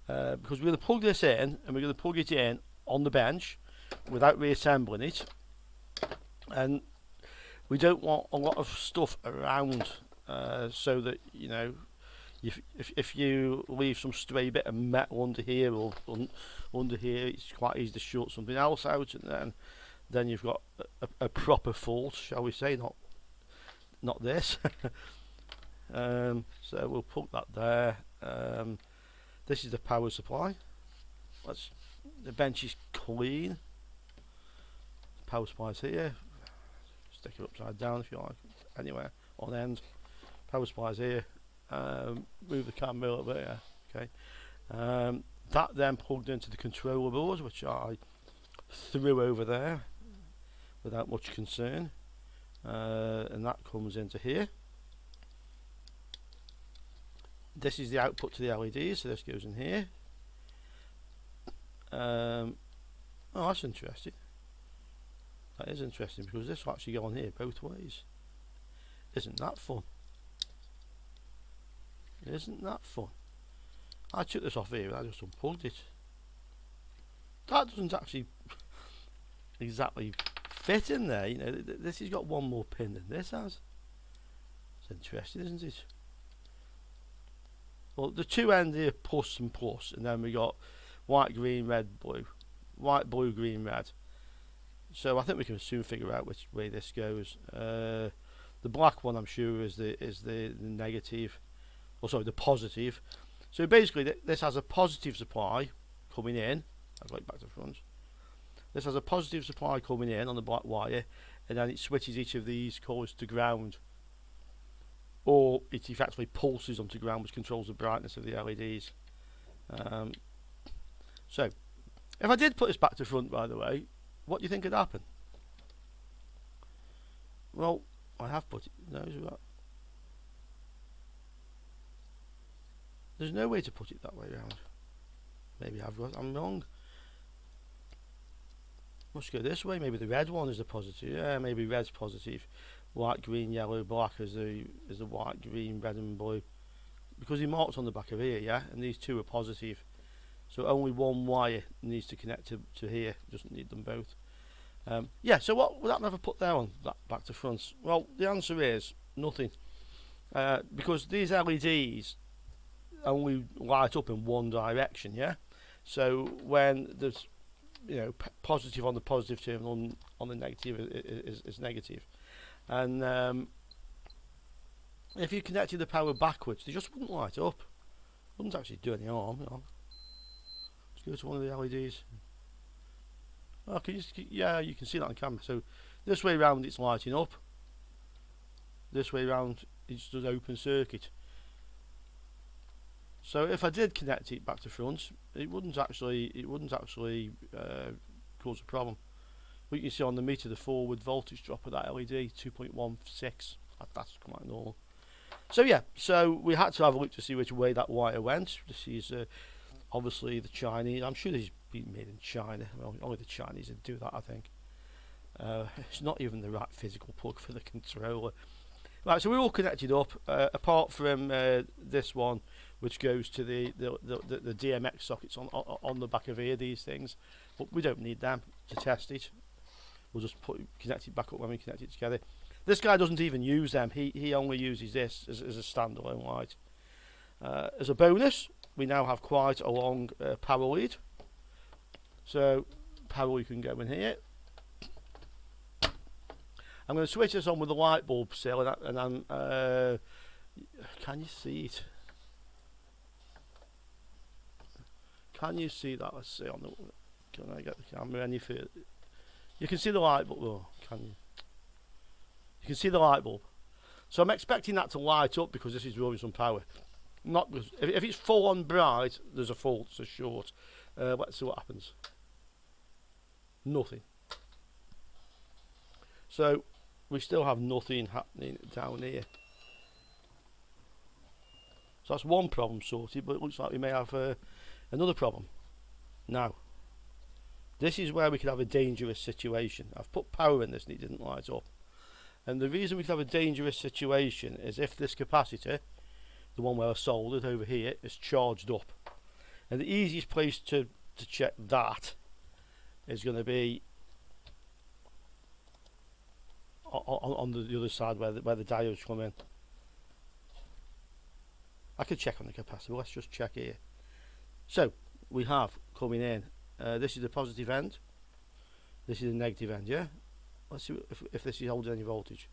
because we're going to plug this in, and we're going to plug it in on the bench without reassembling it, and we don't want a lot of stuff around, so that, you know, if you leave some stray bit of metal under here or under here, it's quite easy to short something else out, and then you've got a proper fault, shall we say, not this. So we'll put that there. This is the power supply. The bench is clean. The power supply's here. Stick it upside down if you like, anywhere on end. Power supply's here. Move the camera a little bit, yeah. Okay. That then plugged into the controller board, which I threw over there without much concern, and that comes into here. This is the output to the LEDs, so this goes in here. Oh, that's interesting. That is interesting because this will actually go on here both ways. Isn't that fun? Isn't that fun? I took this off here and I just unplugged it. That doesn't actually exactly fit in there. You know, this has got one more pin than this has. It's interesting, isn't it? Well, the two end here, plus and plus, and then we got white, green, red, blue. White, blue, green, red. So I think we can soon figure out which way this goes. The black one, I'm sure, is the negative, or sorry, the positive. So basically, this has a positive supply coming in. I'll go back to the front. This has a positive supply coming in on the black wire, and then it switches each of these colours to ground, or it effectively pulses onto ground, which controls the brightness of the LEDs. So, if I did put this back to front, by the way, what do you think would happen? Well, I have put it. No, there's no way to put it that way around. Maybe I'm wrong. Must go this way. Maybe the red one is the positive. Yeah, maybe red's positive. White, green, yellow, black is the white, green, red, and blue. Because he marked on the back of here, yeah, and these two are positive. So only one wire needs to connect to here. Doesn't need them both. Yeah. So what would that never put there on that back to front? Well, the answer is nothing. Because these LEDs only light up in one direction, yeah. So when there's positive on the positive terminal, on the negative is negative, and if you connected the power backwards, they just wouldn't light up. Wouldn't actually do any harm. Let's go to one of the LEDs. Oh, yeah, you can see that on camera. So this way round it's lighting up. This way round it's just open circuit. So if I did connect it back to front, it wouldn't actually cause a problem. But you can see on the meter the forward voltage drop of that LED 2.16. That's quite normal. So yeah, so we had to have a look to see which way that wire went. This is obviously the Chinese. I'm sure this has been made in China. Well, only the Chinese would do that, I think. It's not even the right physical plug for the controller. Right, so we're all connected up, apart from this one, which goes to the DMX sockets on the back of here, these things. But we don't need them to test it. We'll just connect it back up when we connect it together. This guy doesn't even use them. He only uses this as a standalone light. As a bonus, we now have quite a long power lead. So power lead can go in here. I'm going to switch this on with the light bulb still, and I'm can you see it? Can you see that? Let's see on the. Can I get the camera any further? You can see the light bulb. Oh, can you? You can see the light bulb. So I'm expecting that to light up because this is drawing some power. Not because if it's full on bright, there's a fault. It's a short. Let's see what happens. Nothing. So we still have nothing happening down here. So that's one problem sorted, but it looks like we may have another problem. Now, this is where we could have a dangerous situation. I've put power in this and it didn't light up. And the reason we could have a dangerous situation is if this capacitor, the one where I soldered over here, is charged up. And the easiest place to check that is going to be on the other side where the diodes come in. I could check on the capacitor. Let's just check here. So we have coming in. This is the positive end. This is the negative end. Yeah. Let's see if this is holding any voltage.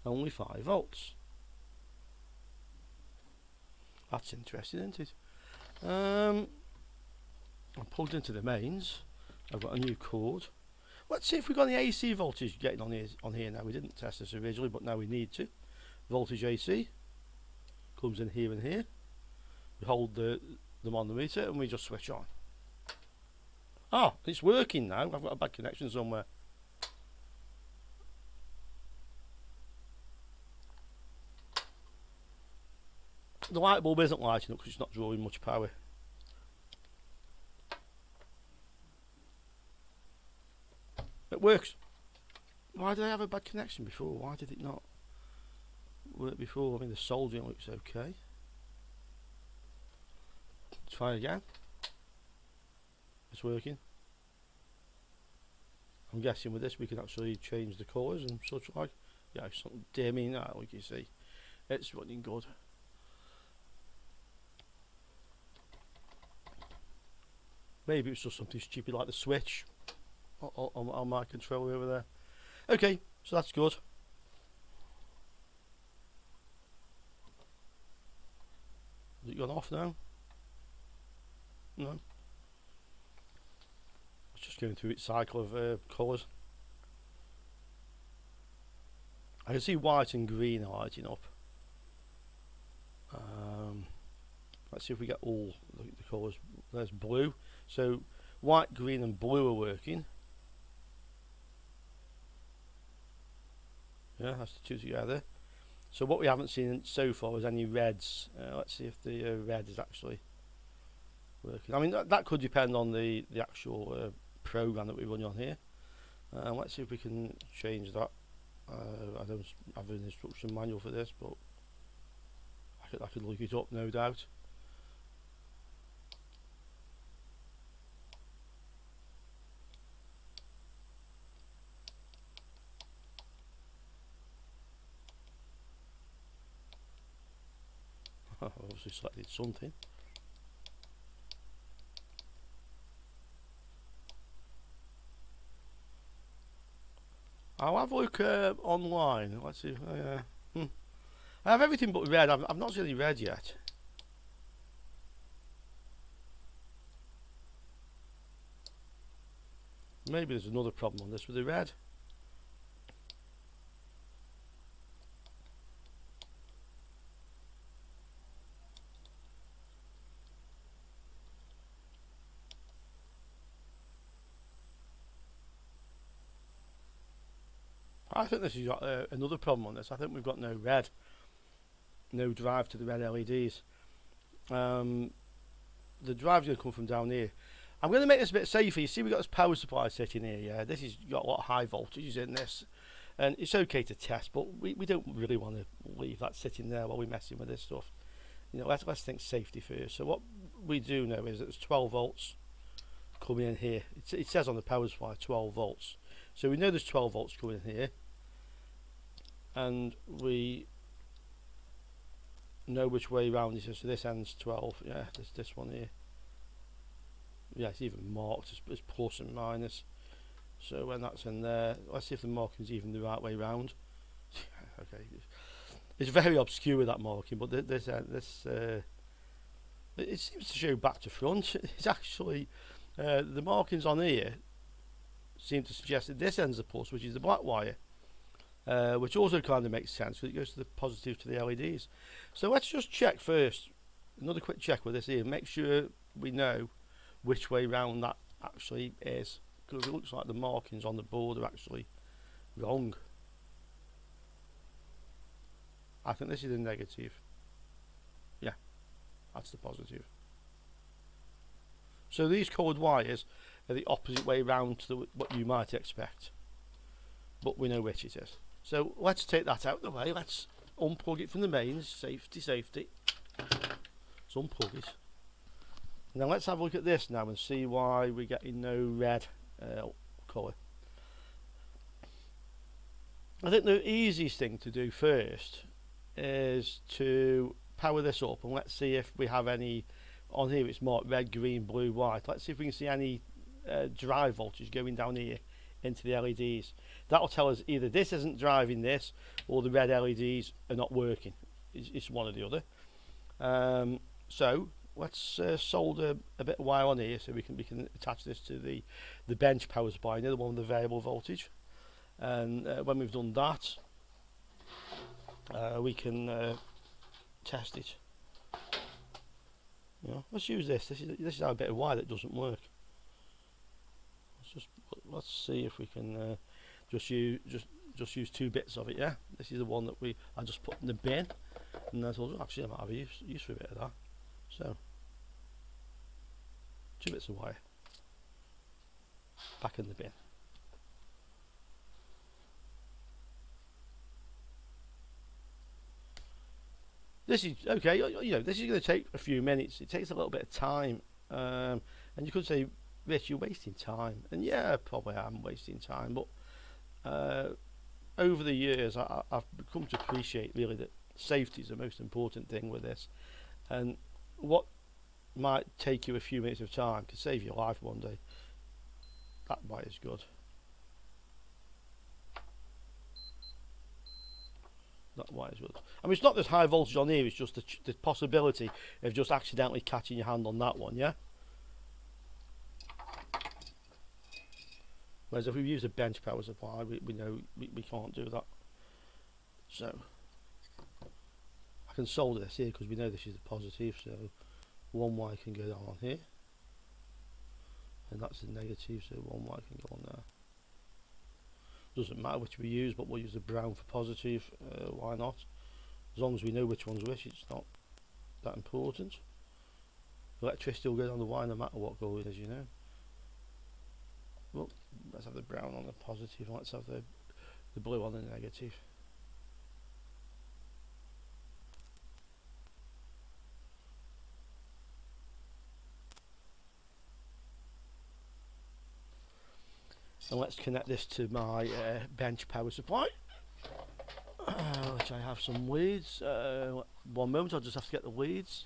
Only 5 volts. That's interesting, isn't it? I'm plugged into the mains. I've got a new cord. Let's see if we've got any AC voltage getting on here now. We didn't test this originally, but now we need to. Voltage AC comes in here and here. We hold them on the meter and we just switch on. Oh, it's working now. I've got a bad connection somewhere. The light bulb isn't lighting up because it's not drawing much power. It works. Why did I have a bad connection before? Why did it not work before? I mean, the soldering looks okay. Try again. It's working. I'm guessing with this we can actually change the colours and such like. Yeah, it's not dimming now, like you see. It's running good. Maybe it's just something stupid like the switch on my controller over there. Okay, so that's good. Has it gone off now? No. It's just going through its cycle of colours. I can see white and green lighting up. Let's see if we get all the colours. There's blue. So white, green and blue are working. Yeah, that's the two together. So what we haven't seen so far is any reds. Let's see if the red is actually working. I mean, that could depend on the actual program that we run on here. Let's see if we can change that. I don't have an instruction manual for this, but I could look it up, no doubt. I've obviously selected something. I'll have a look online. Let's see. I have everything but red. I've not seen any red yet. Maybe there's another problem on this with the red. I think this has got another problem on this. I think we've got no red, no drive to the red LEDs. The drive's going to come from down here. I'm going to make this a bit safer. You see, we've got this power supply sitting here. Yeah, this has got a lot of high voltages in this, and it's okay to test, but we don't really want to leave that sitting there while we're messing with this stuff. You know, let's think safety first. So what we do know is that there's 12 volts coming in here. It says on the power supply 12 volts. So we know there's 12 volts coming in here, and we know which way round it is. So this end's 12. Yeah, this one here. Yeah, it's even marked as plus and minus. So when that's in there, let's see if the marking's even the right way round. Okay, it's very obscure that marking, but it seems to show back to front. It's actually the markings on here seem to suggest that this end's the plus, which is the black wire, which also kind of makes sense because it goes to the positive to the LEDs. So let's just check first. Another quick check with this here. Make sure we know which way round that actually is, because it looks like the markings on the board are actually wrong. I think this is the negative. Yeah, that's the positive. So these coloured wires are the opposite way round to what you might expect, but we know which it is. So let's take that out of the way. Let's unplug it from the mains. Safety. Let's unplug it. Now let's have a look at this now and see why we're getting no red colour. I think the easiest thing to do first is to power this up, and let's see if we have any on here. It's marked red, green, blue, white. Let's see if we can see any drive voltage going down here into the LEDs. That'll tell us either this isn't driving this or the red LEDs are not working. It's one or the other. So let's solder a bit of wire on here so we can attach this to the bench power supply, the one with the variable voltage. And when we've done that, we can test it. You know, let's use this. This is our bit of wire that doesn't work. Let's see if we can just use 2 bits of it. Yeah, this is the one that I just put in the bin, and I thought actually I might have use for a bit of that. So 2 bits of wire back in the bin. This is okay. You know, this is going to take a few minutes. It takes a little bit of time, and you could say, Rich, you're wasting time. And yeah, probably I'm wasting time. But over the years, I've come to appreciate really that safety is the most important thing with this. And what might take you a few minutes of time could save your life one day. That wire is good. That wire is good. I mean, it's not this high voltage on here, it's just the possibility of just accidentally catching your hand on that one, yeah? Whereas if we use a bench power supply, we know we can't do that. So, I can solder this here because we know this is the positive, so one wire can go down on here. And that's the negative, so one wire can go on there. Doesn't matter which we use, but we'll use the brown for positive. Why not? As long as we know which one's which, it's not that important. Electricity will go down the wire no matter what goes, as you know. Well, let's have the brown on the positive, and let's have the blue on the negative. And let's connect this to my bench power supply, which I have some leads. One moment, I'll just have to get the leads.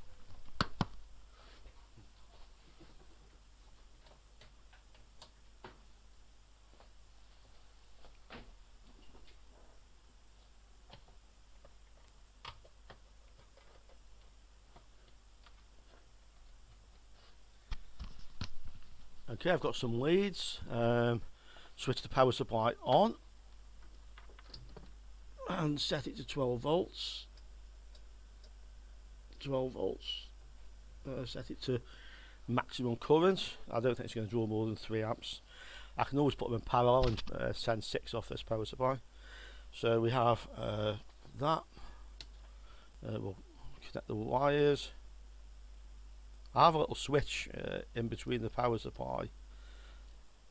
Okay, I've got some leads. Switch the power supply on and set it to 12 volts. 12 volts. Set it to maximum current. I don't think it's going to draw more than 3 amps. I can always put them in parallel and send 6 off this power supply. So we have that. We'll connect the wires. I have a little switch in between the power supply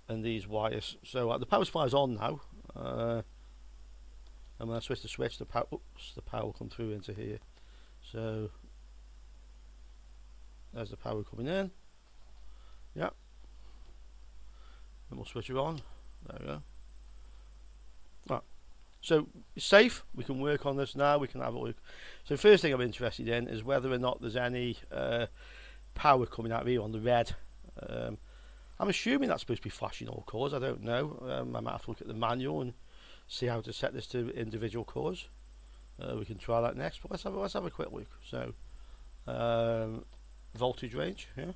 and these wires. So the power supply is on now, and when I switch the switch, the power will come through into here. So there's the power coming in. Yeah. And we'll switch it on. There we go. Right. So it's safe. We can work on this now. We can have a look. So first thing I'm interested in is whether or not there's any power coming out of here on the red. I'm assuming that's supposed to be flashing all colours. I don't know. I might have to look at the manual and see how to set this to individual colours. We can try that next. But let's have a quick look. So voltage range. Yeah.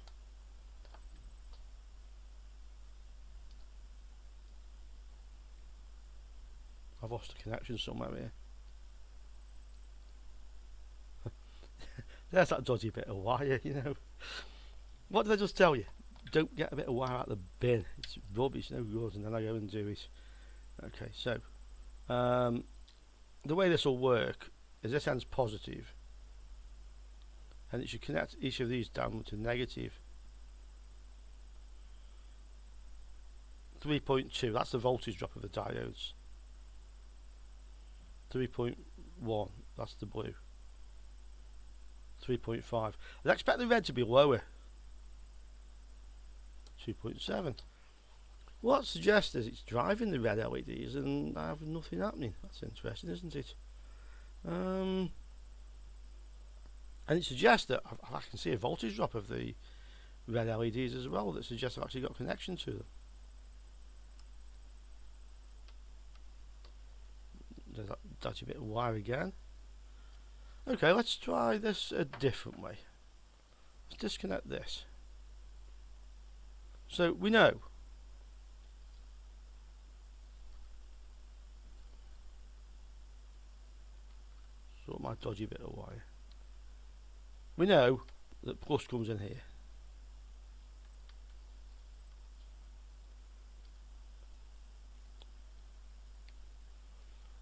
I've lost the connection somewhere here. There's that dodgy bit of wire, you know. What did I just tell you? Don't get a bit of wire out of the bin. It's rubbish, no good. And then I go and do it. Okay, so the way this will work is this end's positive, and it should connect each of these down to negative. 3.2. That's the voltage drop of the diodes. 3.1. That's the blue. 3.5. I'd expect the red to be lower. 2.7. What that suggests is it's driving the red LEDs and I have nothing happening. That's interesting, isn't it? And it suggests that I can see a voltage drop of the red LEDs as well, that suggests I've actually got a connection to them. There's that dodgy bit of wire again. Okay, let's try this a different way. Let's disconnect this. So we know sort my dodgy bit of wire. We know that plus comes in here.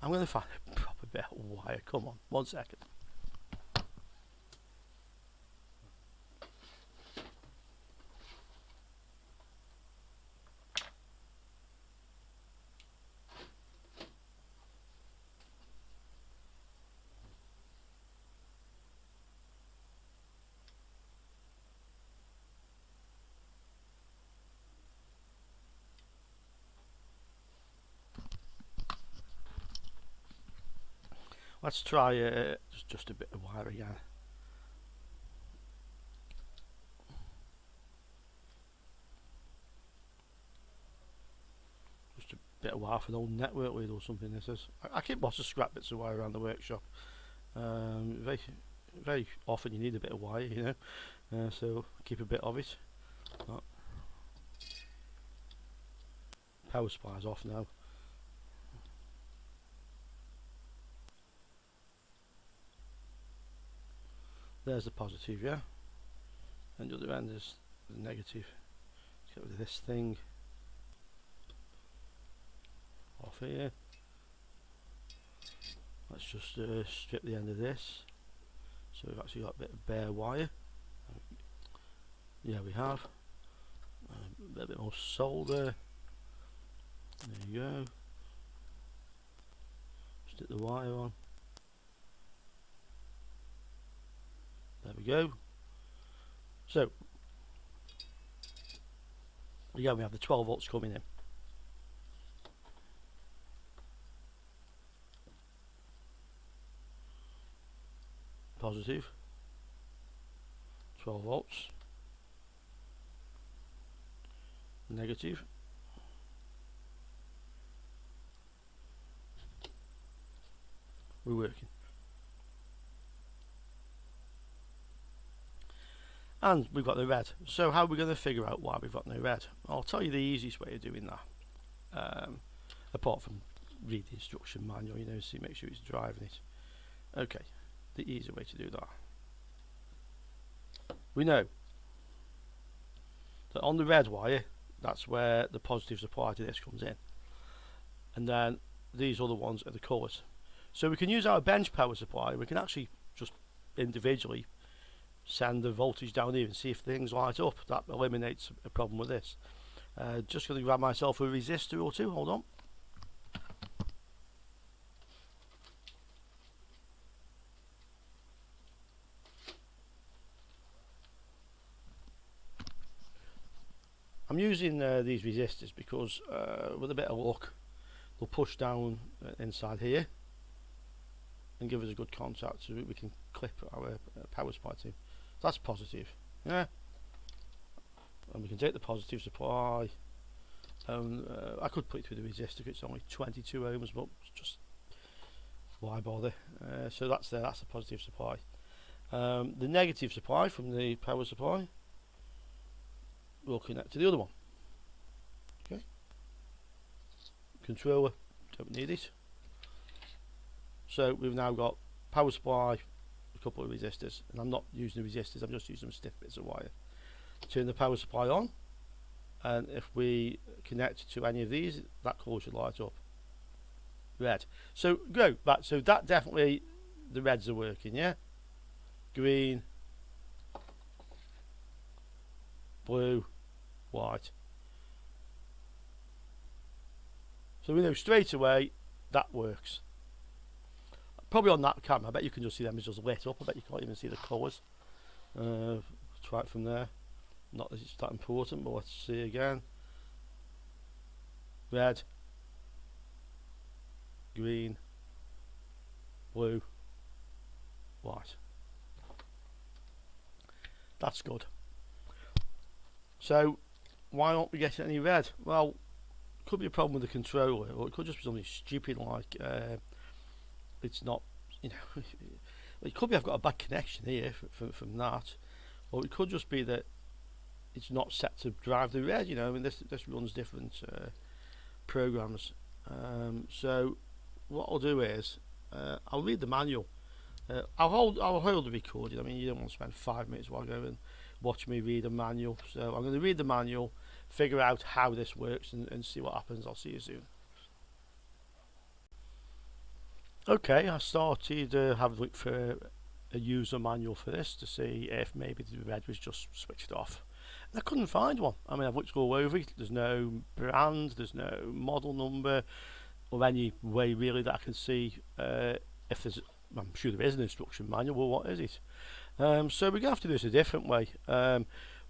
I'm going to find a proper bit of wire. Come on, 1 second. Let's try just a bit of wire again. Just a bit of wire for an old network lead or something. This is. I keep lots of scrap bits of wire around the workshop. Very often you need a bit of wire, you know. So keep a bit of it. Power supply's off now. There's the positive, yeah, and the other end is the negative. Let's get rid of this thing off here. Let's just strip the end of this, so we've actually got a bit of bare wire. Yeah, we have a bit more solder. There you go. Stick the wire on. There we go. So again, we have the 12 volts coming in. Positive 12 volts, negative, we're working. And we've got the red. So how are we going to figure out why we've got no red? I'll tell you the easiest way of doing that. Apart from read the instruction manual, you know, so make sure it's driving it. Okay, the easy way to do that. We know that on the red wire, that's where the positive supply to this comes in. And then these other ones are the colours. So we can use our bench power supply. We can actually just individually send the voltage down here and see if things light up. That eliminates a problem with this. Just going to grab myself a resistor or two. Hold on. I'm using these resistors because with a bit of luck they'll push down inside here and give us a good contact so we can clip our power supply to. That's positive, yeah. And we can take the positive supply. I could put it through the resistor. It's only 22 ohms, but just why bother? So that's there. That's the positive supply. The negative supply from the power supply will connect to the other one. Okay. Controller, don't need it. So we've now got power supply, a couple of resistors, and I'm not using the resistors, I'm just using some stiff bits of wire. Turn the power supply on, and if we connect to any of these, that colour should light up. Red. So go back. So that definitely, the reds are working, yeah? Green, blue, white. So we know straight away that works. Probably on that camera, I bet you can just see them as just lit up. I bet you can't even see the colours. Try it from there. Not that it's that important, but let's see again. Red, green, blue, white. That's good. So why aren't we getting any red? Well, it could be a problem with the controller, or it could just be something stupid like it's not, you know, it could be I've got a bad connection here from that, or it could just be that it's not set to drive the red, you know. I mean, this runs different programs. So what I'll do is I'll read the manual. I'll hold the recording. I mean, you don't want to spend 5 minutes while going and watch me read a manual. So I'm going to read the manual, figure out how this works, and see what happens. I'll see you soon. Okay, I started having a look for a user manual for this to see if maybe the red was just switched off. And I couldn't find one. I mean, I've looked all over it. There's no brand, there's no model number, or any way really that I can see if there's. I'm sure there is an instruction manual. Well, what is it? So we're going to have to do this a different way.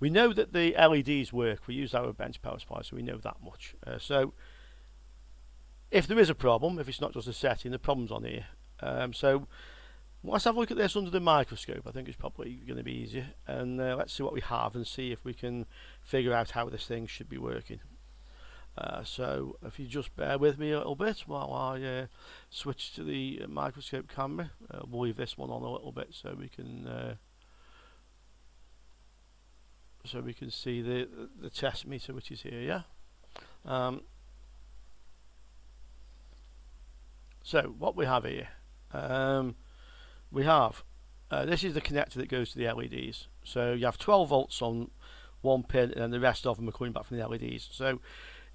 We know that the LEDs work. We use our bench power supply, so we know that much. So if there is a problem, if it's not just a setting, the problem's on here. So let's have a look at this under the microscope. I think it's probably going to be easier. And let's see what we have and see if we can figure out how this thing should be working. So if you just bear with me a little bit while I switch to the microscope camera. We'll leave this one on a little bit so we can see the test meter, which is here. Yeah. So what we have here, we have this is the connector that goes to the LEDs. So you have 12 volts on one pin, and then the rest of them are coming back from the LEDs. So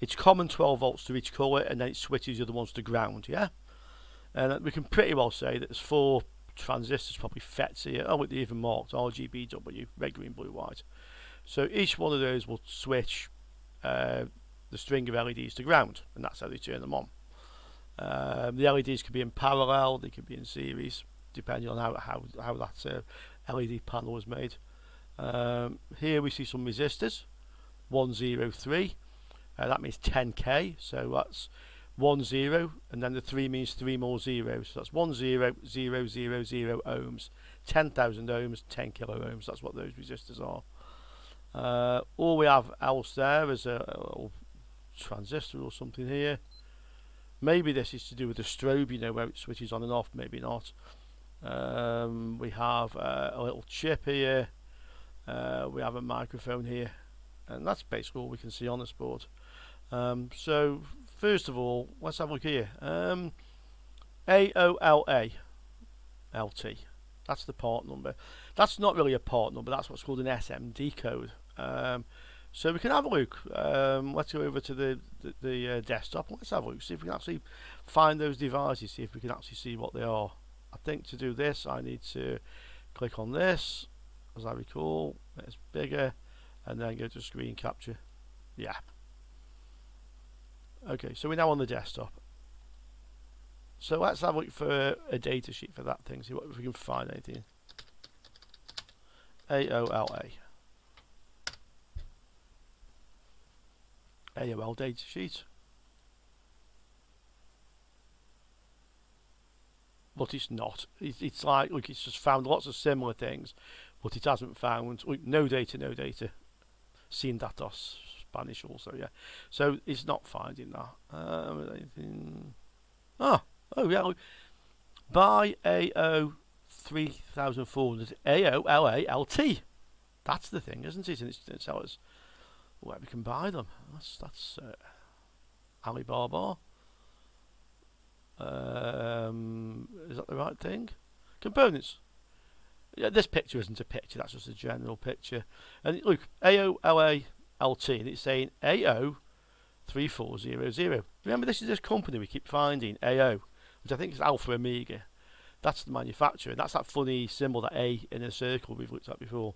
it's common 12 volts to each colour, and then it switches the other ones to ground. Yeah, and we can pretty well say that there's 4 transistors, probably FETs here. Oh, they're even marked RGBW, red, green, blue, white. So each one of those will switch the string of LEDs to ground, and that's how they turn them on. The LEDs could be in parallel, they could be in series, depending on how that LED panel was made. Here we see some resistors, 103. That means 10k, so that's 10, and then the 3 means 3 more zeros. So that's 10000 ohms, 10,000 ohms, 10 kilo ohms. That's what those resistors are. All we have else there is a little transistor or something here. Maybe this is to do with the strobe, you know, where it switches on and off, maybe not. We have a little chip here. We have a microphone here, and that's basically all we can see on this board. So first of all, let's have a look here. AOLA LT, that's the part number. That's not really a part number, that's what's called an SMD code. So we can have a look. Let's go over to the desktop and let's have a look, see if we can actually find those devices, see if we can actually see what they are. I think to do this I need to click on this, as I recall. It's bigger, and then go to screen capture. Yeah. Okay, so we're now on the desktop. So let's have a look for a data sheet for that thing, see what if we can find anything. AOLA. AOL data sheet. But it's not. It's like, look, it's just found lots of similar things, but it hasn't found, look, no data. Sin datos, Spanish also, yeah. So it's not finding that. Anything? Oh yeah, look. Buy AO 3400 AOLALT. That's the thing, isn't it? And it's going to tell us where we can buy them. That's Alibaba. Is that the right thing? Components. Yeah, this picture isn't a picture, that's just a general picture. And look, AOLALT, and it's saying AO 3400. Remember, this is this company we keep finding, AO, which I think is Alpha Omega. That's the manufacturer, and that's that funny symbol, that A in a circle we've looked at before.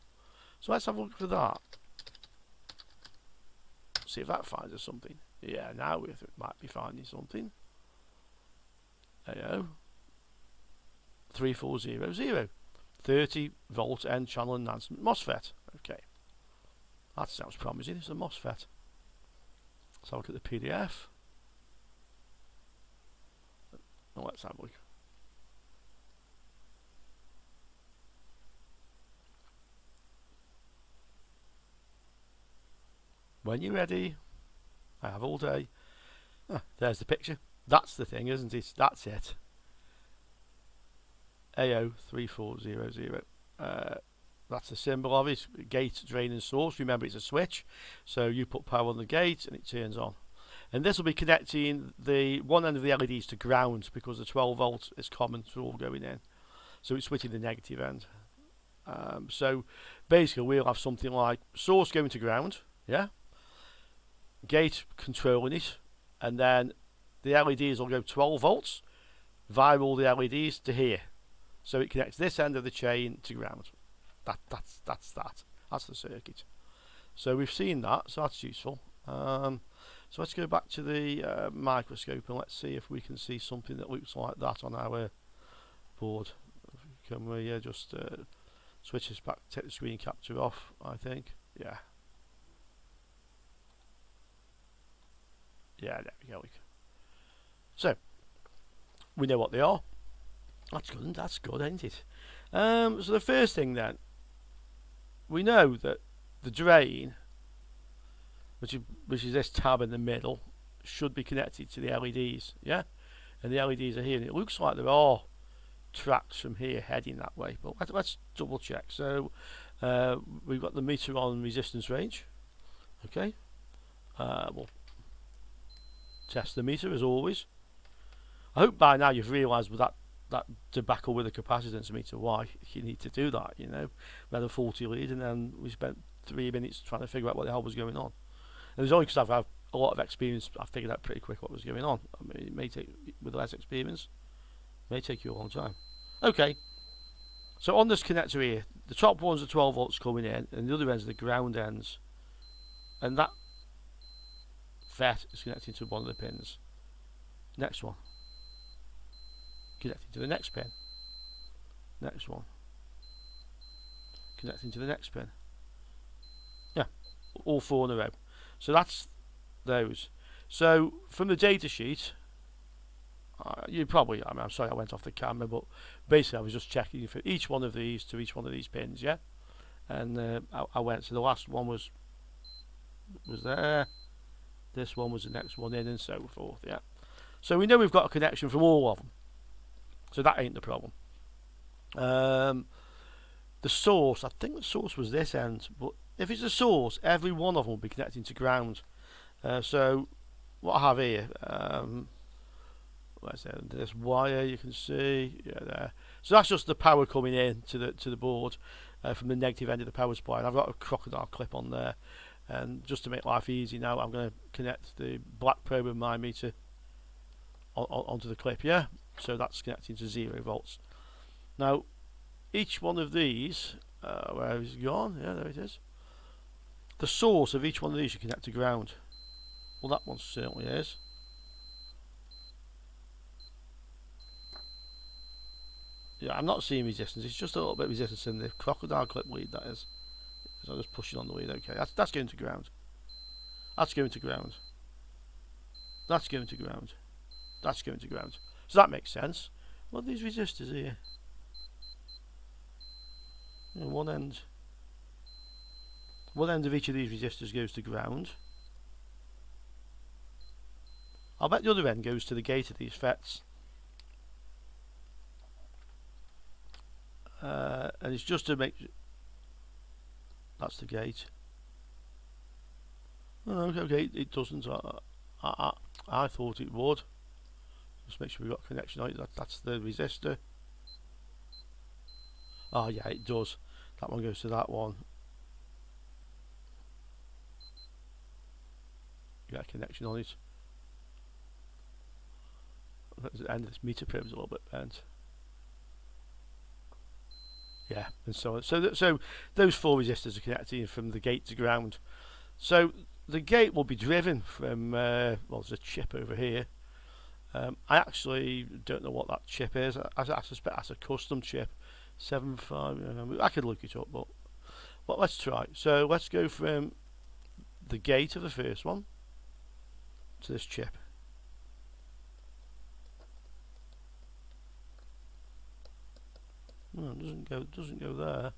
So let's have a look for that. See if that finds us something. Yeah, now we might be finding something. AO 3400, 30 volt N channel enhancement MOSFET. Okay, that sounds promising. It's a MOSFET. Let's have a look at the PDF. Now let's have a look. When you're ready, I have all day. Ah, there's the picture. That's the thing, isn't it? That's it. AO 3400. That's the symbol of it. Gate, drain and source. Remember, it's a switch. So you put power on the gate and it turns on. And this will be connecting the one end of the LEDs to ground, because the 12 volt is common to all going in. So it's switching the negative end. So basically we'll have something like source going to ground, yeah, gate controlling it, and then the LEDs will go 12 volts via all the LEDs to here. So it connects this end of the chain to ground. That's the circuit. So we've seen that, so that's useful. So let's go back to the microscope and let's see if we can see something that looks like that on our board. Can we just switch this back, take the screen capture off, I think. Yeah. Yeah, there we go. So, we know what they are. That's good, ain't it? So the first thing then, we know that the drain, which is this tab in the middle, should be connected to the LEDs, yeah? And the LEDs are here, and it looks like there are tracks from here heading that way, but let's double check. So we've got the meter on resistance range. Okay, we'll test the meter as always. I hope by now you've realised with that debacle with the capacitance meter why you need to do that. You know, we had a faulty lead, and then we spent 3 minutes trying to figure out what the hell was going on. And it was only because I've had a lot of experience, I figured out pretty quick what was going on. I mean, it may take, with less experience, it may take you a long time. Okay, so on this connector here, the top one's the 12 volts coming in, and the other ends are the ground ends, and that FET is connecting to one of the pins. Next one, connecting to the next pin. Next one, connecting to the next pin. Yeah, all 4 in a row. So that's those. So from the data sheet, you probably, I mean, I'm sorry I went off the camera, but basically I was just checking for each one of these to each one of these pins, yeah? And I went, so the last one was there, this one was the next one in, and so forth, yeah? So we know we've got a connection from all of them, so that ain't the problem. The source, I think the source was this end, but if it's a source, every one of them will be connecting to ground. So what I have here, let's say this wire you can see, yeah, there. So that's just the power coming in to the board from the negative end of the power supply. And I've got a crocodile clip on there, and just to make life easy now, I'm going to connect the black probe of my meter onto the clip. Yeah, so that's connecting to 0 volts. Now, each one of these, where is it gone? Yeah, there it is. The source of each one of these should connect to ground. Well, that one certainly is. Yeah, I'm not seeing resistance. It's just a little bit of resistance in the crocodile clip lead, that is. So I'll just push it on the lead. Okay, that's going to ground. That's going to ground. That's going to ground. That's going to ground. So that makes sense. What are these resistors here? Yeah, one end of each of these resistors goes to ground. I'll bet the other end goes to the gate of these FETs. And it's just to make... That's the gate. Oh, okay, it doesn't. I thought it would. Just make sure we've got a connection on it. That's the resistor. Oh yeah, it does. That one goes to that one. You got a connection on it. The end of this meter probe is a little bit bent. Yeah, and so on. So those 4 resistors are connecting from the gate to ground. So the gate will be driven from well, there's a chip over here. I actually don't know what that chip is. I suspect that's a custom chip. 75. I could look it up, but let's try. So let's go from the gate of the first one to this chip. No, it doesn't go there.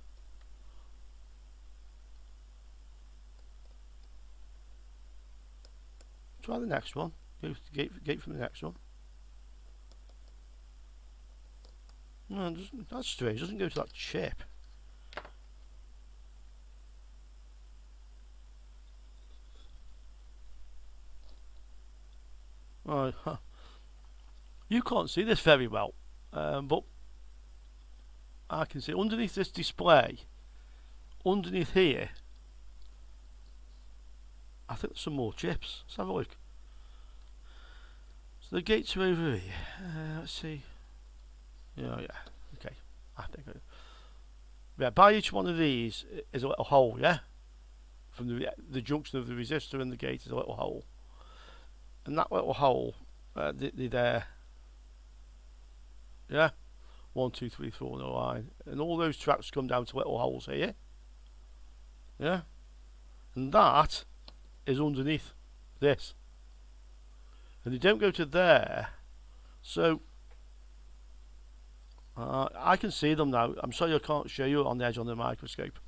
Try the next one. Go to the gate from the next one. No, that's strange. It doesn't go to that chip. Oh, huh. You can't see this very well, but I can see underneath this display, underneath here, I think there's some more chips. Let's have a look. So the gates are over here. Let's see. Oh yeah, okay. I think. Yeah, by each one of these is a little hole. Yeah, from the junction of the resistor and the gate is a little hole, and that little hole, there. Yeah, 1, 2, 3, 4 in a line, and all those tracks come down to little holes here. Yeah, and that is underneath this, and they don't go to there. So I can see them now. I'm sorry I can't show you on the edge on the microscope.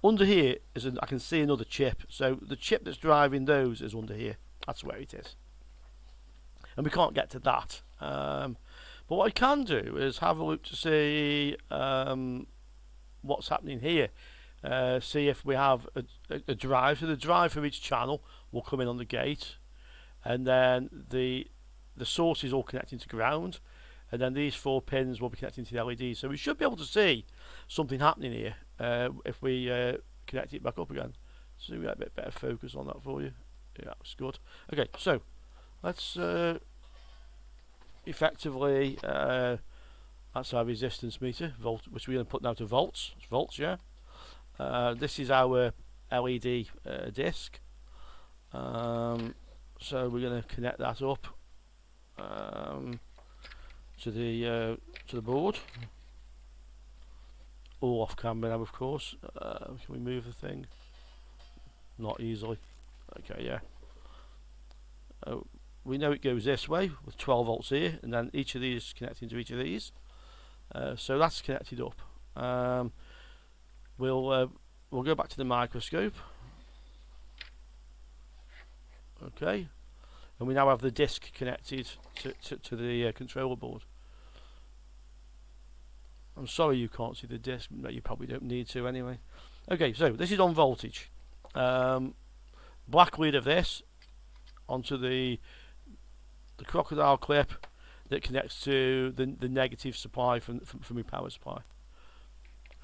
Under here I can see another chip. So the chip that's driving those is under here. That's where it is. And we can't get to that. But what I can do is have a look to see what's happening here. See if we have a drive. So the drive for each channel will come in on the gate, and then the source is all connecting to ground, and then these 4 pins will be connecting to the LED. So we should be able to see something happening here if we connect it back up again. So we get a bit better focus on that for you. Yeah, that's good. Okay, so let's effectively that's our resistance meter, volt, which we're going to put now to volts. It's volts, yeah. This is our LED disc. So we're going to connect that up to the board. All off camera now, of course. Can we move the thing? Not easily. Okay, yeah. We know it goes this way with 12 volts here, and then each of these connecting to each of these. So that's connected up. We'll go back to the microscope. Okay, and we now have the disc connected to the controller board. I'm sorry you can't see the disc, but you probably don't need to anyway. Okay, so this is on voltage. Black lead of this onto the crocodile clip that connects to the negative supply from your power supply.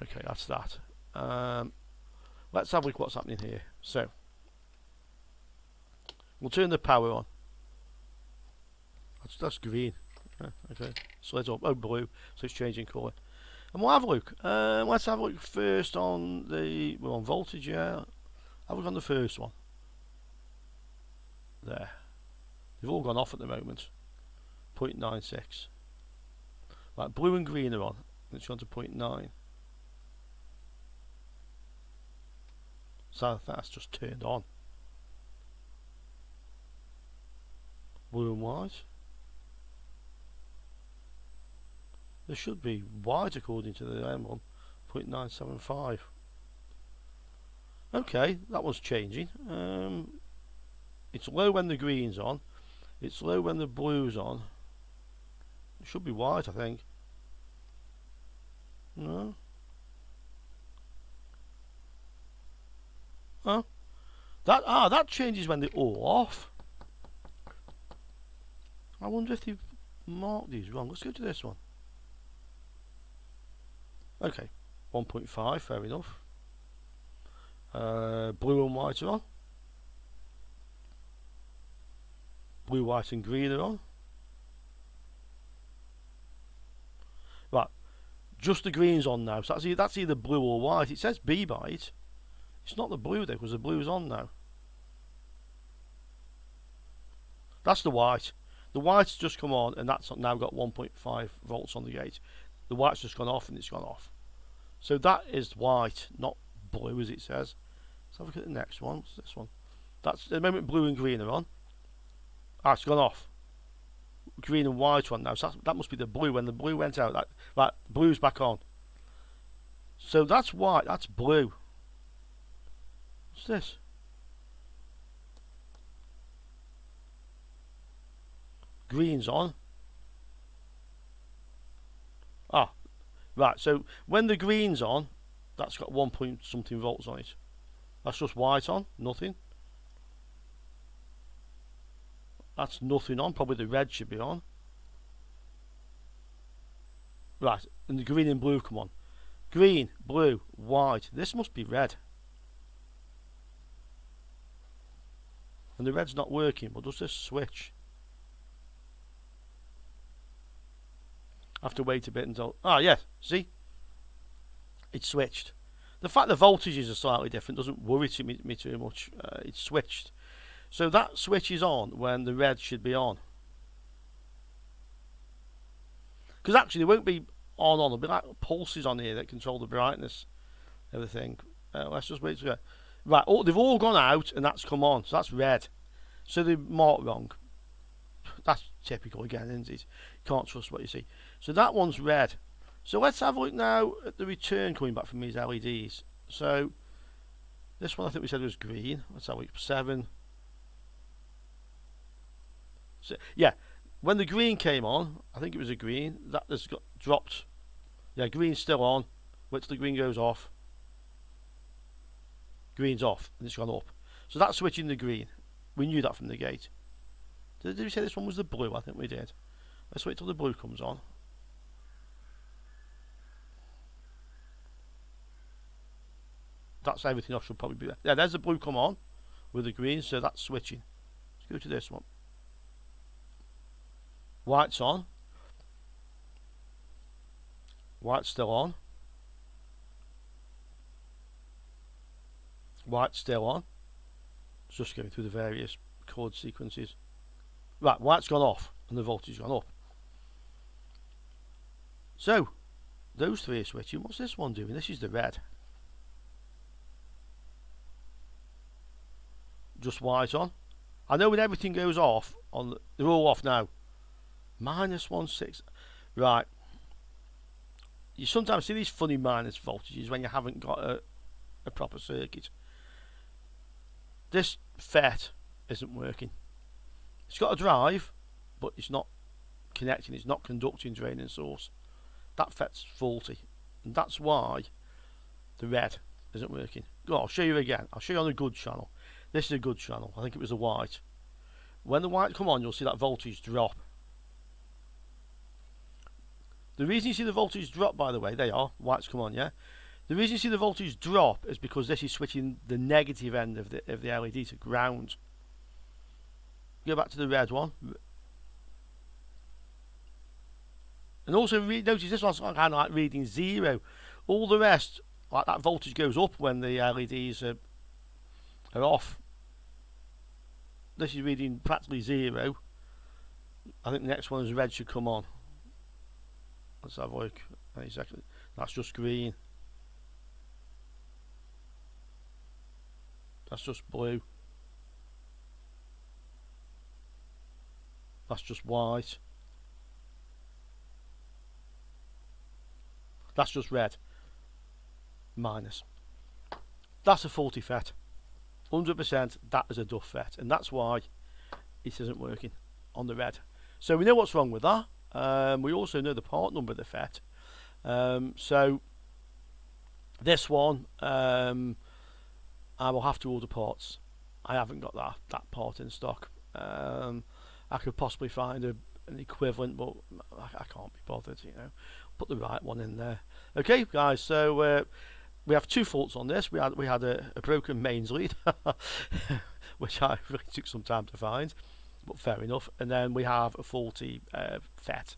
Okay, that's that. Let's have a look what's happening here. So we'll turn the power on. That's green. Okay, so let's up. Oh, blue. So it's changing colour. And we'll have a look. Let's have a look first on we're on voltage. Yeah, have a look on the first one. There. They've all gone off at the moment. 0.96. Right, blue and green are on. Let's go on to 0.9. So that's just turned on. Blue and white. There should be white according to the M1. 0.975. Okay, that one's changing. It's low when the green's on. It's low when the blue's on. It should be white, I think. No. Oh. That changes when they're all off. I wonder if they've marked these wrong. Let's go to this one. Okay, 1.5, fair enough. Blue and white are on. Blue, white and green are on. Right, just the green's on now. So that's either blue or white. It says B by it. It's not the blue though, because the blue's on now. That's the white. The white's just come on, and that's now got 1.5 volts on the gate. The white's just gone off, and it's gone off. So that is white, not blue as it says. Let's have a look at the next one. What's this one? That's the moment blue and green are on. Ah, it's gone off. Green and white one now. So that must be the blue. When the blue went out, that blue's back on. So that's white. That's blue. What's this? Green's on. Ah, right. So when the green's on, that's got 1 point something volts on it. That's just white on, nothing. That's nothing on. Probably the red should be on. Right, and the green and blue come on. Green, blue, white. This must be red. And the red's not working, but does this switch? I have to wait a bit until... Ah, yes, see? It's switched. The fact the voltages are slightly different doesn't worry me too much. It's switched. So that switch is on when the red should be on. Because actually there won't be on. There'll be like pulses on here that control the brightness, everything. Let's just wait to go. Right, they've all gone out and that's come on. So that's red. So they've marked wrong. That's typical again, isn't it? You can't trust what you see. So that one's red. So let's have a look now at the return coming back from these LEDs. So this one I think we said was green. Let's have a look. 7. So, yeah, when the green came on, I think it was a green, that has got dropped. Yeah, green's still on. Wait till the green goes off. Green's off and it's gone up. So that's switching the green. We knew that from the gate. Did we say this one was the blue? I think we did. Let's wait till the blue comes on. That's everything else should probably be there. Yeah, there's the blue come on with the green, so that's switching. Let's go to this one. White's on. White's still on. White's still on. It's just going through the various chord sequences. Right, white's gone off and the voltage gone up. So, those three are switching. What's this one doing? This is the red. Just white on. I know when everything goes off, they're all off now. -1.6. Right. You sometimes see these funny minus voltages when you haven't got a proper circuit. This FET isn't working. It's got a drive, but it's not connecting. It's not conducting drain and source. That FET's faulty, and that's why the red isn't working. Go on, I'll show you again. I'll show you on a good channel. This is a good channel. I think it was a white. When the white come on, you'll see that voltage drop. The reason you see the voltage drop, by the way, whites come on, yeah? The reason you see the voltage drop is because this is switching the negative end of the LED to ground. Go back to the red one. And also notice this one's kind of like reading 0. All the rest, like that voltage goes up when the LEDs are off. This is reading practically 0. I think the next one is red should come on. Let's have a look. Exactly. That's just green. That's just blue. That's just white. That's just red. Minus. That's a faulty FET. 100% that is a duff FET, and that's why it isn't working on the red. So we know what's wrong with that. We also know the part number of the FET. So this one, I will have to order parts. I haven't got that part in stock. I could possibly find an equivalent, but I can't be bothered, you know. Put the right one in there. Okay, guys. So we have two faults on this. We had a broken mains lead, which I really took some time to find, but fair enough. And then we have a faulty FET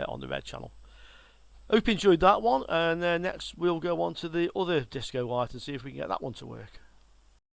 on the red channel. Hope you enjoyed that one, and next we'll go on to the other disco light and see if we can get that one to work.